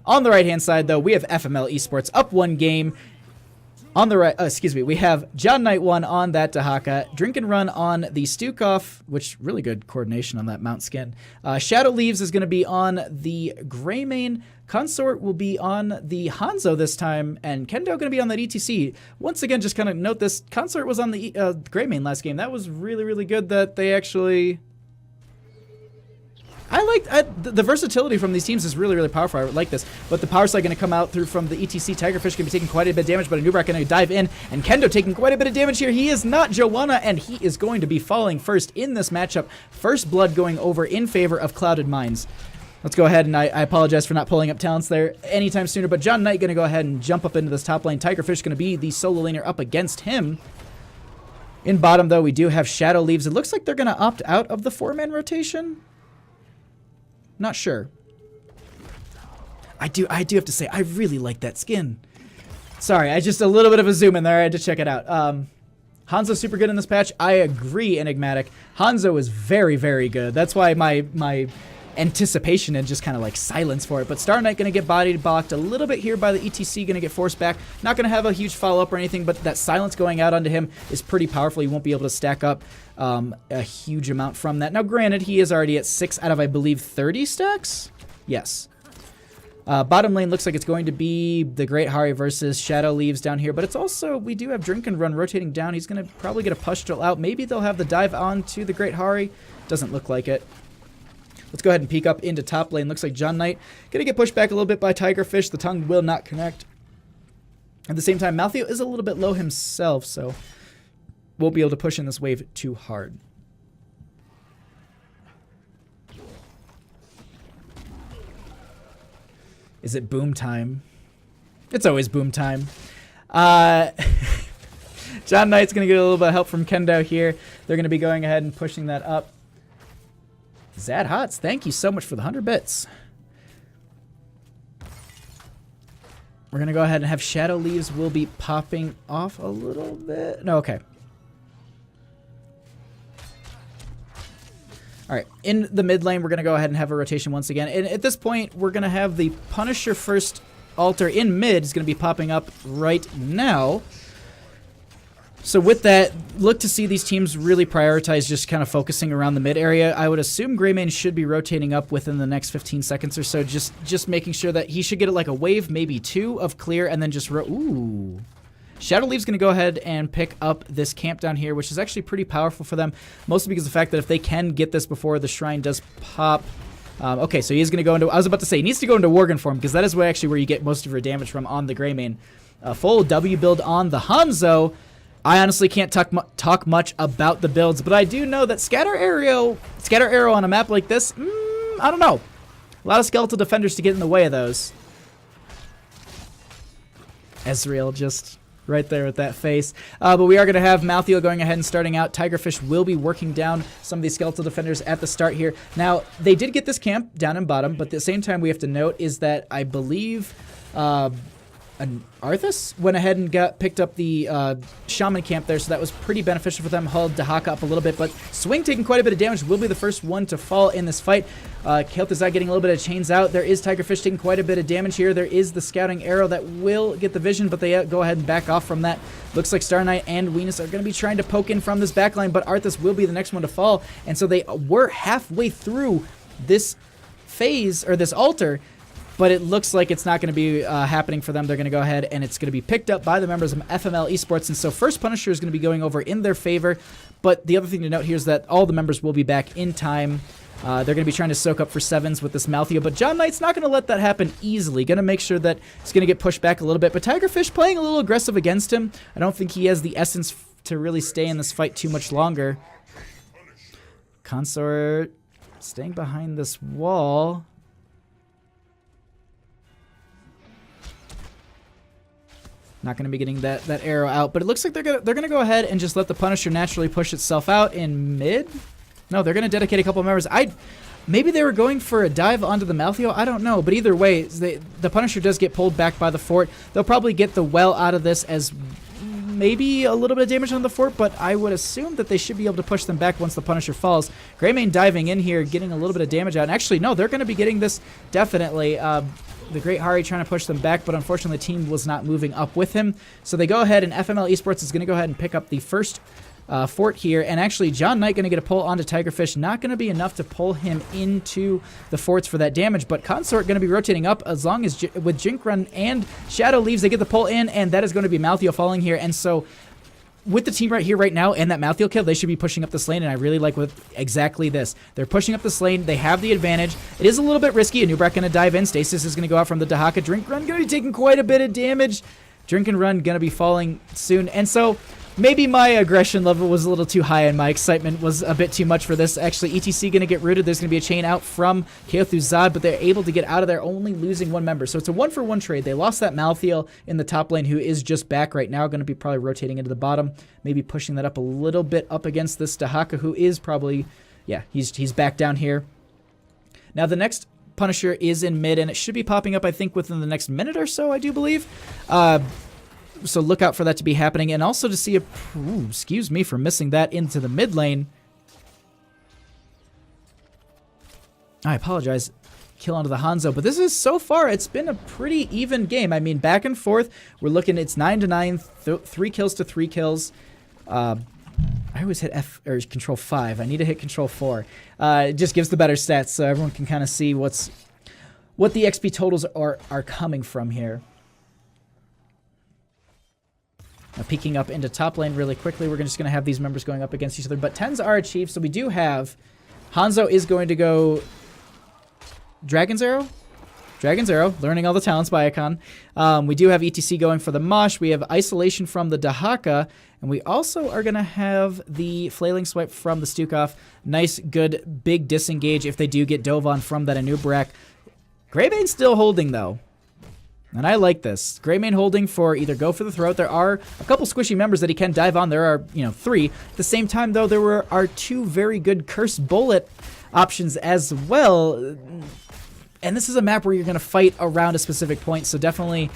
On the right-hand side, though, we have FML Esports up 1 game. On the right, we have John Knight 1 on that Dahaka, Drink and Run on the Stukov, which really good coordination on that Mount Skin. Shadow Leaves is going to be on the Greymane. Consort will be on the Hanzo this time, and Kendo going to be on that ETC. Once again, just kind of note this, Consort was on the Greymane last game. That was really, really good that they actually... the versatility from these teams is really, really powerful. I like this. But the power slide going to come out through from the ETC. Tigerfish going to be taking quite a bit of damage, but Anub'arak going to dive in. And Kendo taking quite a bit of damage here. He is not Joanna, and he is going to be falling first in this matchup. First blood going over in favor of Clouded Minds. Let's go ahead, and I apologize for not pulling up talents there anytime sooner, but John Knight going to go ahead and jump up into this top lane. Tigerfish going to be the solo laner up against him. In bottom, though, we do have Shadow Leaves. It looks like they're going to opt out of the 4-man rotation. Not sure. I do have to say, I really like that skin. Sorry, I just a little bit of a zoom in there. I had to check it out. Hanzo's super good in this patch. I agree, Enigmatic. Hanzo is very, very good. That's why my anticipation and just kind of like silence for it. But Star Knight going to get body blocked a little bit here by the ETC, going to get forced back. Not going to have a huge follow-up or anything, but that silence going out onto him is pretty powerful. He won't be able to stack up a huge amount from that. Now, granted, he is already at 6 out of, I believe, 30 stacks? Yes. Bottom lane looks like it's going to be the Great Hari versus Shadow Leaves down here, but it's also, we do have Drink and Run rotating down. He's going to probably get a Pustule out. Maybe they'll have the dive on to the Great Hari. Doesn't look like it. Let's go ahead and peek up into top lane. Looks like John Knight going to get pushed back a little bit by Tigerfish. The tongue will not connect. At the same time, Maltheo is a little bit low himself, so won't be able to push in this wave too hard. Is it boom time? It's always boom time. John Knight's going to get a little bit of help from Kendo here. They're going to be going ahead and pushing that up. Zad Hots, thank you so much for the 100 bits. We're going to go ahead and have Shadow Leaves will be popping off a little bit. No, okay. All right, in the mid lane, we're going to go ahead and have a rotation once again. And at this point, we're going to have the Punisher first altar in mid is going to be popping up right now. So with that, look to see these teams really prioritize just kind of focusing around the mid area. I would assume Greymane should be rotating up within the next 15 seconds or so, just making sure that he should get it like a wave, maybe 2 of clear, and then just ooh. Shadow Leaf's going to go ahead and pick up this camp down here, which is actually pretty powerful for them, mostly because of the fact that if they can get this before the shrine does pop. Okay, so he is going to go into, I was about to say, he needs to go into Worgen form, because that is where you get most of your damage from on the Greymane. Full W build on the Hanzo. I honestly can't talk much about the builds, but I do know that Scatter Arrow on a map like this, I don't know. A lot of skeletal defenders to get in the way of those. Ezreal just right there with that face. But we are going to have Maltheo going ahead and starting out. Tigerfish will be working down some of these skeletal defenders at the start here. Now, they did get this camp down in bottom, but at the same time we have to note is that I believe Arthas went ahead and picked up the Shaman camp there, so that was pretty beneficial for them. Hulled Dahaka up a little bit, but Swing taking quite a bit of damage, will be the first one to fall in this fight. Kel'Thuzad getting a little bit of chains out. There is Tigerfish taking quite a bit of damage here. There is the scouting arrow that will get the vision, but they go ahead and back off from that. Looks like Star Knight and Venus are going to be trying to poke in from this backline, but Arthas will be the next one to fall, and so they were halfway through this phase, or this altar, but it looks like it's not going to be happening for them. They're going to go ahead and it's going to be picked up by the members of FML Esports. And so first Punisher is going to be going over in their favor. But the other thing to note here is that all the members will be back in time. They're going to be trying to soak up for 7s with this Maltheo. But John Knight's not going to let that happen easily. Going to make sure that it's going to get pushed back a little bit. But Tigerfish playing a little aggressive against him. I don't think he has the essence to really stay in this fight too much longer. Consort staying behind this wall. Not going to be getting that arrow out, but it looks like they're gonna go ahead and just let the Punisher naturally push itself out in mid. No, they're going to dedicate a couple of members. Maybe they were going for a dive onto the Maltheo. I don't know, but either way, the Punisher does get pulled back by the fort. They'll probably get the well out of this as maybe a little bit of damage on the fort, but I would assume that they should be able to push them back once the Punisher falls. Greymane diving in here, getting a little bit of damage out. And actually, no, they're going to be getting this definitely. The Great Hari trying to push them back, but unfortunately the team was not moving up with him. So they go ahead, and FML Esports is going to go ahead and pick up the first fort here. And actually, John Knight going to get a pull onto Tigerfish. Not going to be enough to pull him into the forts for that damage, but Consort going to be rotating up as long as with Jink Run and Shadow Leaves, they get the pull in, and that is going to be Maltheo falling here. And so with the team right here, right now, and that Maltheo kill, they should be pushing up this lane, and I really like exactly this. They're pushing up this lane. They have the advantage. It is a little bit risky. Anubrak going to dive in. Stasis is going to go out from the Dahaka. Drink Run going to be taking quite a bit of damage. Drink and Run going to be falling soon. And so maybe my aggression level was a little too high and my excitement was a bit too much for this. Actually, ETC going to get rooted. There's going to be a chain out from Kel'Thuzad, but they're able to get out of there, only losing one member. So it's a 1-for-1 trade. They lost that Maltheo in the top lane, who is just back right now. Going to be probably rotating into the bottom, maybe pushing that up a little bit up against this Dahaka, who is probably, yeah, he's back down here. Now the next Punisher is in mid, and it should be popping up, I think, within the next minute or so, I do believe. So look out for that to be happening, and also to see a... Ooh, excuse me for missing that into the mid lane. I apologize. Kill onto the Hanzo, but this is, so far, it's been a pretty even game. I mean, back and forth, we're looking, it's 9-9, 3 kills to 3 kills. I always hit F or Control 5. I need to hit Control 4. It just gives the better stats, so everyone can kind of see what the XP totals are coming from here. Now, peeking up into top lane really quickly, we're just going to have these members going up against each other, but 10s are achieved, so we do have... Hanzo is going to go... Dragon's Arrow? Dragon's Arrow, learning all the talents by Icon. We do have ETC going for the Mosh. We have Isolation from the Dahaka. And we also are going to have the Flailing Swipe from the Stukov. Nice, good, big disengage if they do get dove on from that Anub'arak. Greymane still holding, though. And I like this. Greymane holding for either go for the throat. There are a couple squishy members that he can dive on. There are, 3. At the same time, though, there are 2 very good Cursed Bullet options as well. And this is a map where you're going to fight around a specific point, so definitely,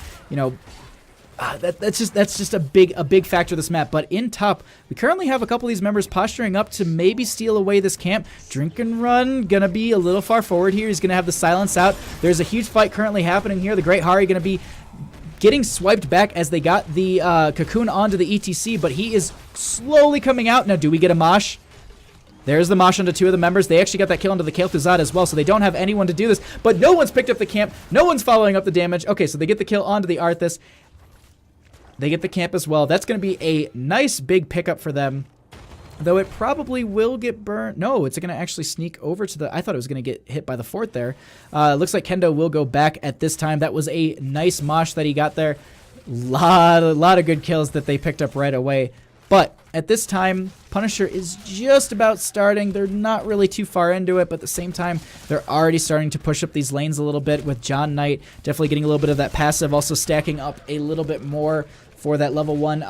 that's just a big factor of this map. But in top, we currently have a couple of these members posturing up to maybe steal away this camp. Drink and Run gonna be a little far forward here. He's gonna have the silence out. There's a huge fight currently happening here. The Great Hari gonna be getting swiped back as they got the cocoon onto the ETC, but he is slowly coming out. Now, do we get a Mosh? There's the Mosh onto 2 of the members. They actually got that kill onto the Kael'Thuzad as well, so they don't have anyone to do this. But no one's picked up the camp. No one's following up the damage. Okay, so they get the kill onto the Arthas. They get the camp as well. That's going to be a nice big pickup for them. Though it probably will get burned. No, it's going to actually sneak over to the... I thought it was going to get hit by the fort there. Looks like Kendo will go back at this time. That was a nice Mosh that he got there. Lot of good kills that they picked up right away. But at this time, Punisher is just about starting. They're not really too far into it, but at the same time, they're already starting to push up these lanes a little bit with John Knight. Definitely getting a little bit of that passive, also stacking up a little bit more for that level 1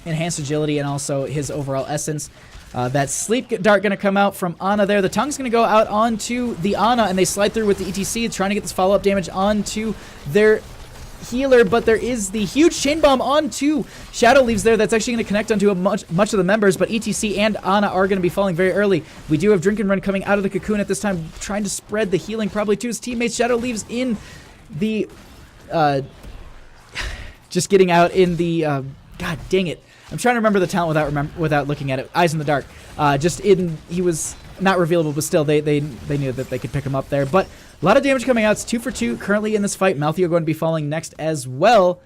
enhanced agility and also his overall essence. That Sleep Dart going to come out from Ana there. The Tongue's going to go out onto the Ana, and they slide through with the ETC, trying to get this follow-up damage onto their healer, but there is the huge chain bomb onto Shadow Leaves there. That's actually going to connect onto much of the members, but ETC and Ana are going to be falling very early. We do have Drink and Run coming out of the cocoon at this time, trying to spread the healing probably to his teammates. Shadow Leaves in the just getting out in the god dang it, I'm trying to remember the talent without looking at it. Eyes in the Dark. He was not revealable, but still they knew that they could pick him up there. But a lot of damage coming out. It's 2 for 2 currently in this fight. Maltheo going to be falling next as well.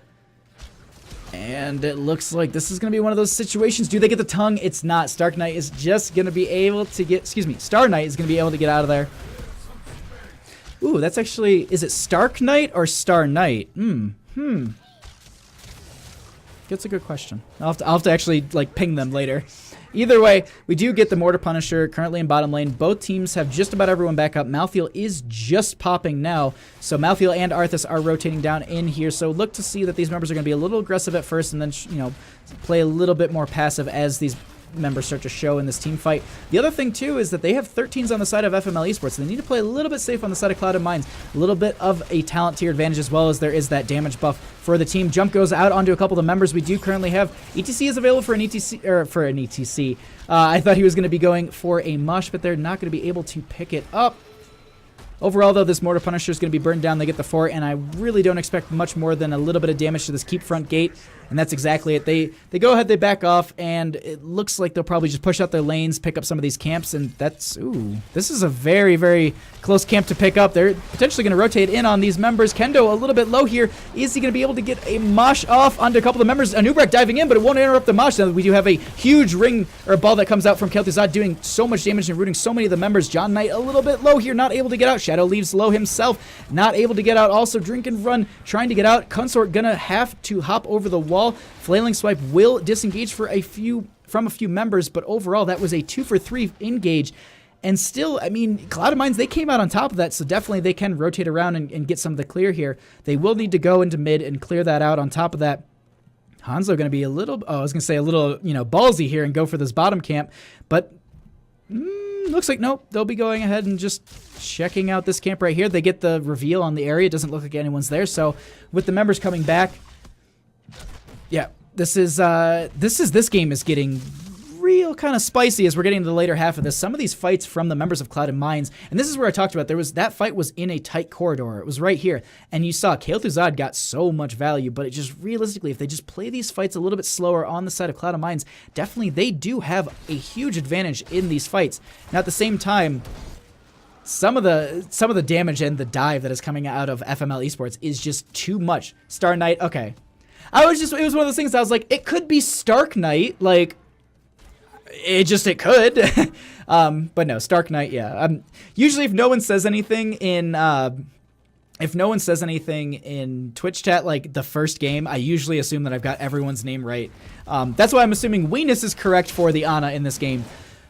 And it looks like this is going to be one of those situations. Do they get the tongue? It's not. Stark Knight is just going to be able to get... Excuse me. Star Knight is going to be able to get out of there. Ooh, that's actually... Is it Stark Knight or Star Knight? That's a good question. I'll have to actually ping them later. Either way, we do get the Mortar Punisher currently in bottom lane. Both teams have just about everyone back up. Malthael is just popping now. So Malthael and Arthas are rotating down in here. So look to see that these members are going to be a little aggressive at first and then, play a little bit more passive as these members start to show in this team fight. The other thing too is that they have 13s on the side of FML Esports, so they need to play a little bit safe on the side of Clouded Minds. A little bit of a talent tier advantage as well as there is that damage buff for the team. Jump goes out onto a couple of the members. We do currently have ETC is available for an ETC. I thought he was going to be going for a mush, but they're not going to be able to pick it up. Overall, though, this Mortar Punisher is going to be burned down. They get the fort, and I really don't expect much more than a little bit of damage to this keep front gate, and that's exactly it. They go ahead, they back off, and it looks like they'll probably just push out their lanes, pick up some of these camps, and that's... Ooh, this is a very, very close camp to pick up. They're potentially going to rotate in on these members. Kendo a little bit low here. Is he going to be able to get a mosh off onto a couple of the members? Anub'arak diving in, but it won't interrupt the mosh. Now we do have a huge ring or ball that comes out from Kael'Thuzad doing so much damage and rooting so many of the members. John Knight a little bit low here, not able to get out. Shadow Leaves low himself, not able to get out. Also, Drink and Run trying to get out. Consort gonna have to hop over the wall. Flailing Swipe will disengage from a few members, but overall that was a 2 for 3 engage. And still, I mean, Clouded Minds, they came out on top of that, so definitely they can rotate around and get some of the clear here. They will need to go into mid and clear that out. On top of that, Hanzo going to be a little, ballsy here and go for this bottom camp, but Looks like nope. They'll be going ahead and just checking out this camp right here. They get the reveal on the area. It doesn't look like anyone's there. So with the members coming back, yeah, this game is getting real kind of spicy as we're getting to the later half of this. Some of these fights from the members of Cloud and Mines, and this is where I talked about that fight was in a tight corridor. It was right here, and you saw Kael'Thuzad got so much value, but it just realistically, if they just play these fights a little bit slower on the side of Cloud and Mines, definitely they do have a huge advantage in these fights. Now at the same time, some of the damage and the dive that is coming out of FML Esports is just too much. Star Knight, okay. It was one of those things that I was like, it could be Stark Knight, like, it could. But no, Stark Knight, yeah. Usually if no one says anything in Twitch chat, like the first game, I usually assume that I've got everyone's name right. That's why I'm assuming Weenus is correct for the Ana in this game.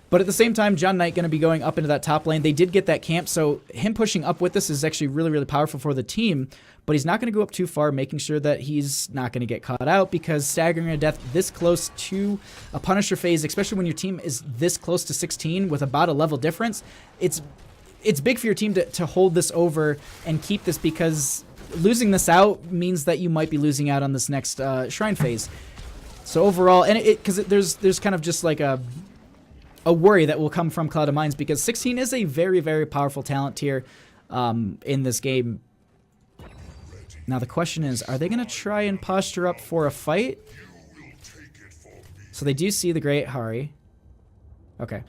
But at the same time, John Knight going to be going up into that top lane. They did get that camp, so him pushing up with this is actually really, really powerful for the team. But he's not going to go up too far, making sure that he's not going to get caught out, because staggering a death this close to a Punisher phase, especially when your team is this close to 16 with about a level difference, it's big for your team to hold this over and keep this, because losing this out means that you might be losing out on this next Shrine phase. So overall, and because there's kind of just like a worry that will come from Cloud of Mines, because 16 is a very, very powerful talent tier in this game. Now the question is, are they going to try and posture up for a fight? So they do see the Great Hari. Okay.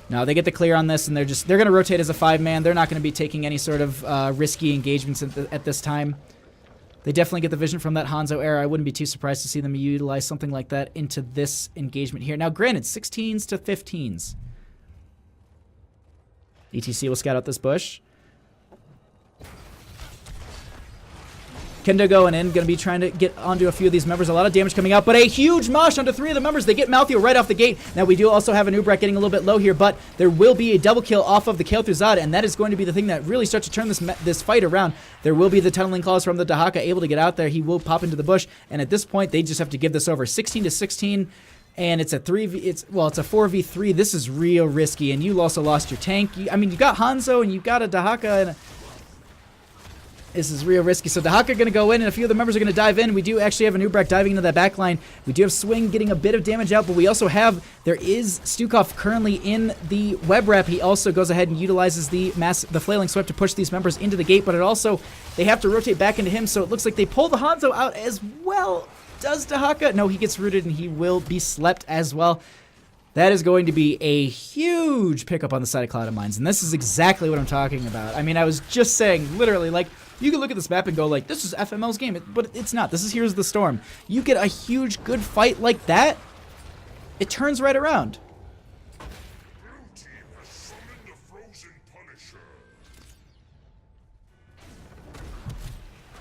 Now they get the clear on this, and they're going to rotate as a 5-man. They're not going to be taking any sort of risky engagements at this time. They definitely get the vision from that Hanzo era. I wouldn't be too surprised to see them utilize something like that into this engagement here. Now granted, 16s to 15s. ETC will scout out this bush. Kendo going in, going to be trying to get onto a few of these members. A lot of damage coming out, but a huge mosh onto 3 of the members. They get Maltheo right off the gate. Now, we do also have an Ubrak getting a little bit low here, but there will be a double kill off of the Kael'Thuzad, and that is going to be the thing that really starts to turn this fight around. There will be the tunneling claws from the Dahaka able to get out there. He will pop into the bush, and at this point, they just have to give this over. 16 to 16, and it's a 4v3. This is real risky, and you also lost your tank. I mean, you got Hanzo, and you got a Dahaka, and this is real risky. So Dahaka going to go in, and a few of the members are going to dive in. We do actually have an Ubrak diving into that back line. We do have Swing getting a bit of damage out, but we also have, there is Stukov currently in the web wrap. He also goes ahead and utilizes the flailing sweep to push these members into the gate, but it also, they have to rotate back into him, so it looks like they pull the Hanzo out as well. Does Dahaka? No, he gets rooted, and he will be slept as well. That is going to be a huge pickup on the side of Cloud of Mines, and this is exactly what I'm talking about. I mean, I was just saying, literally, like, you can look at this map and go like, this is FML's game, but it's not. This is Here's the Storm. You get a huge, good fight like that, it turns right around.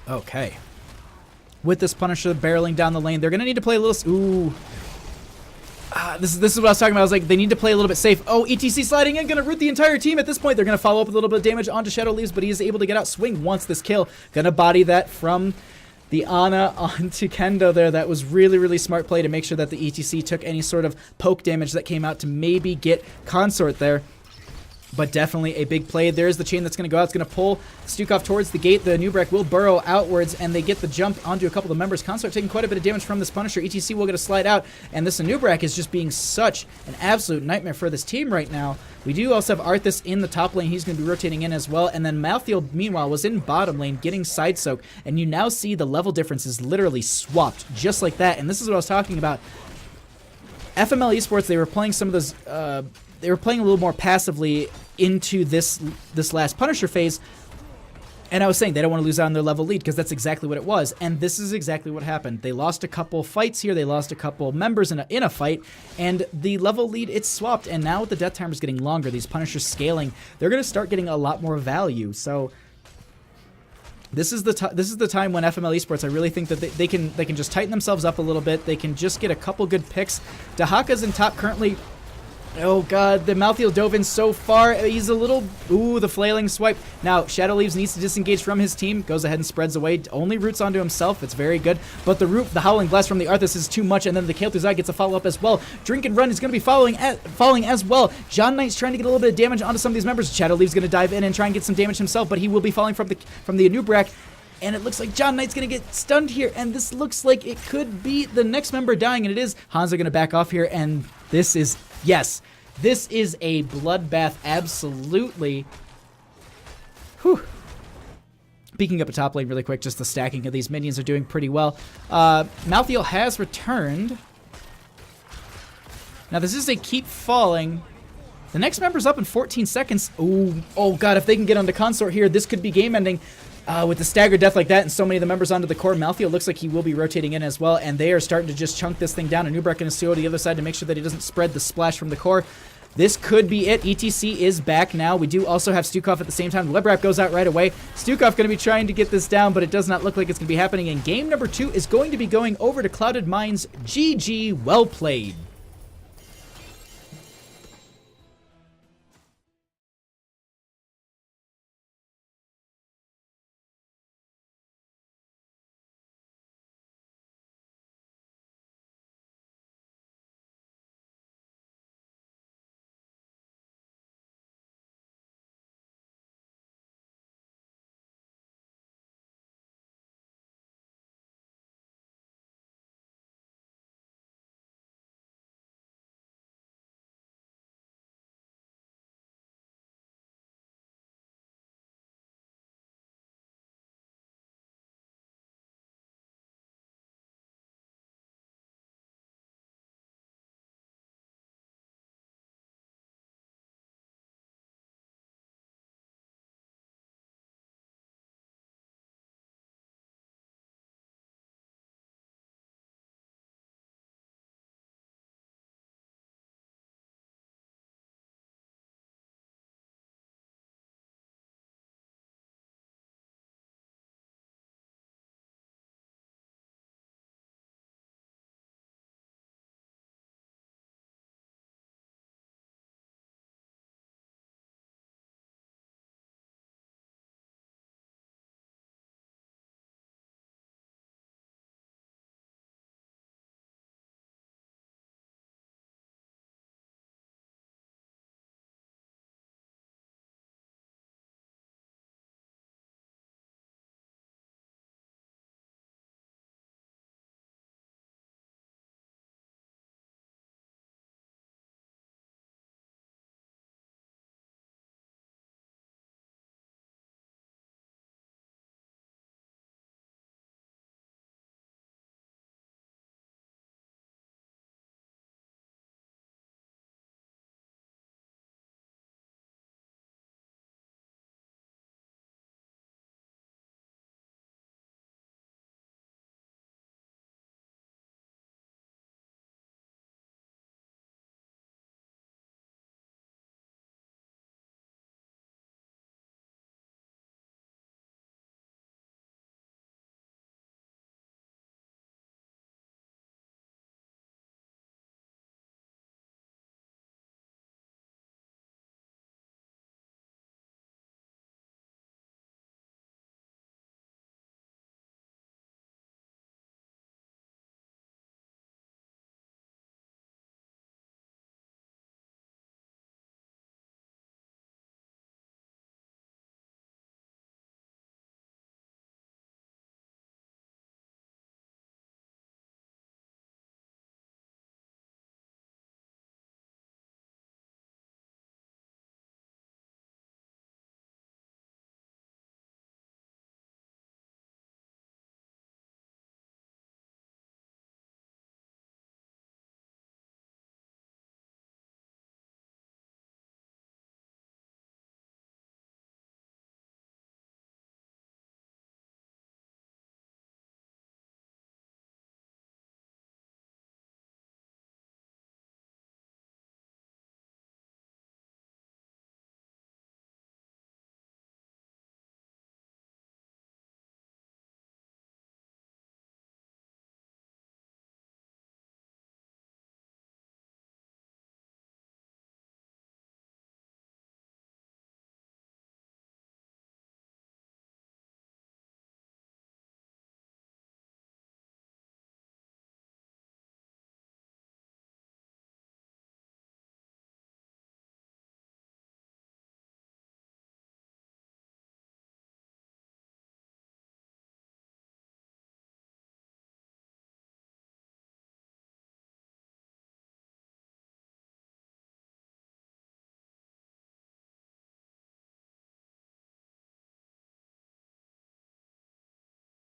Okay. With this Punisher barreling down the lane, they're going to need to play a little... Ooh. This is what I was talking about. I was like, they need to play a little bit safe. Oh, ETC sliding in, going to root the entire team at this point. They're going to follow up with a little bit of damage onto Shadow Leaves, but he is able to get out. Swing wants this kill. Going to body that from the Ana onto Kendo there. That was really, really smart play to make sure that the ETC took any sort of poke damage that came out to maybe get Consort there. But definitely a big play. There's the chain that's going to go out. It's going to pull Stukov towards the gate. The Nubrek will burrow outwards, and they get the jump onto a couple of the members. Consort taking quite a bit of damage from this Punisher. ETC will get a slide out, and this Nubrek is just being such an absolute nightmare for this team right now. We do also have Arthas in the top lane. He's going to be rotating in as well. And then Maltheo, meanwhile, was in bottom lane getting side soak, and you now see the level difference is literally swapped just like that. And this is what I was talking about. FML Esports, they were playing some of those... they were playing a little more passively into this last Punisher phase, and I was saying they don't want to lose out on their level lead, because that's exactly what it was, and this is exactly what happened. They lost a couple fights here, they lost a couple members in a fight, and the level lead, it's swapped, and now with the death timers getting longer, these Punishers scaling, they're going to start getting a lot more value. So this is the time when FML Esports, I really think that they can just tighten themselves up a little bit. They can just get a couple good picks. Dahaka's in top currently. Oh god, the Malthael dove in so far. He's a little... Ooh, the flailing swipe. Now, Shadow Leaves needs to disengage from his team. Goes ahead and spreads away. Only roots onto himself. It's very good. But the Howling Blast from the Arthas is too much, and then the Kale Thuzai gets a follow-up as well. Drink and Run is going to be falling as well. John Knight's trying to get a little bit of damage onto some of these members. Shadow Leaves going to dive in and try and get some damage himself, but he will be falling from the Anubrak. And it looks like John Knight's going to get stunned here, and this looks like it could be the next member dying, and it is. Hansa going to back off here, and this is... Yes. This is a bloodbath, absolutely. Whew. Peeking up a top lane really quick, just the stacking of these minions are doing pretty well. Malthael has returned. Now this is a keep falling. The next member's up in 14 seconds. Ooh, oh god, if they can get onto Consort here, this could be game ending. With the staggered death like that and so many of the members onto the core, Malthael looks like he will be rotating in as well, and they are starting to just chunk this thing down. And Nubrak going to CO to the other side to make sure that he doesn't spread the splash from the core. This could be it. ETC is back now. We do also have Stukov at the same time. Web Wrap goes out right away. Stukov going to be trying to get this down, but it does not look like it's going to be happening. And game number 2 is going to be going over to Clouded Minds. GG, well played.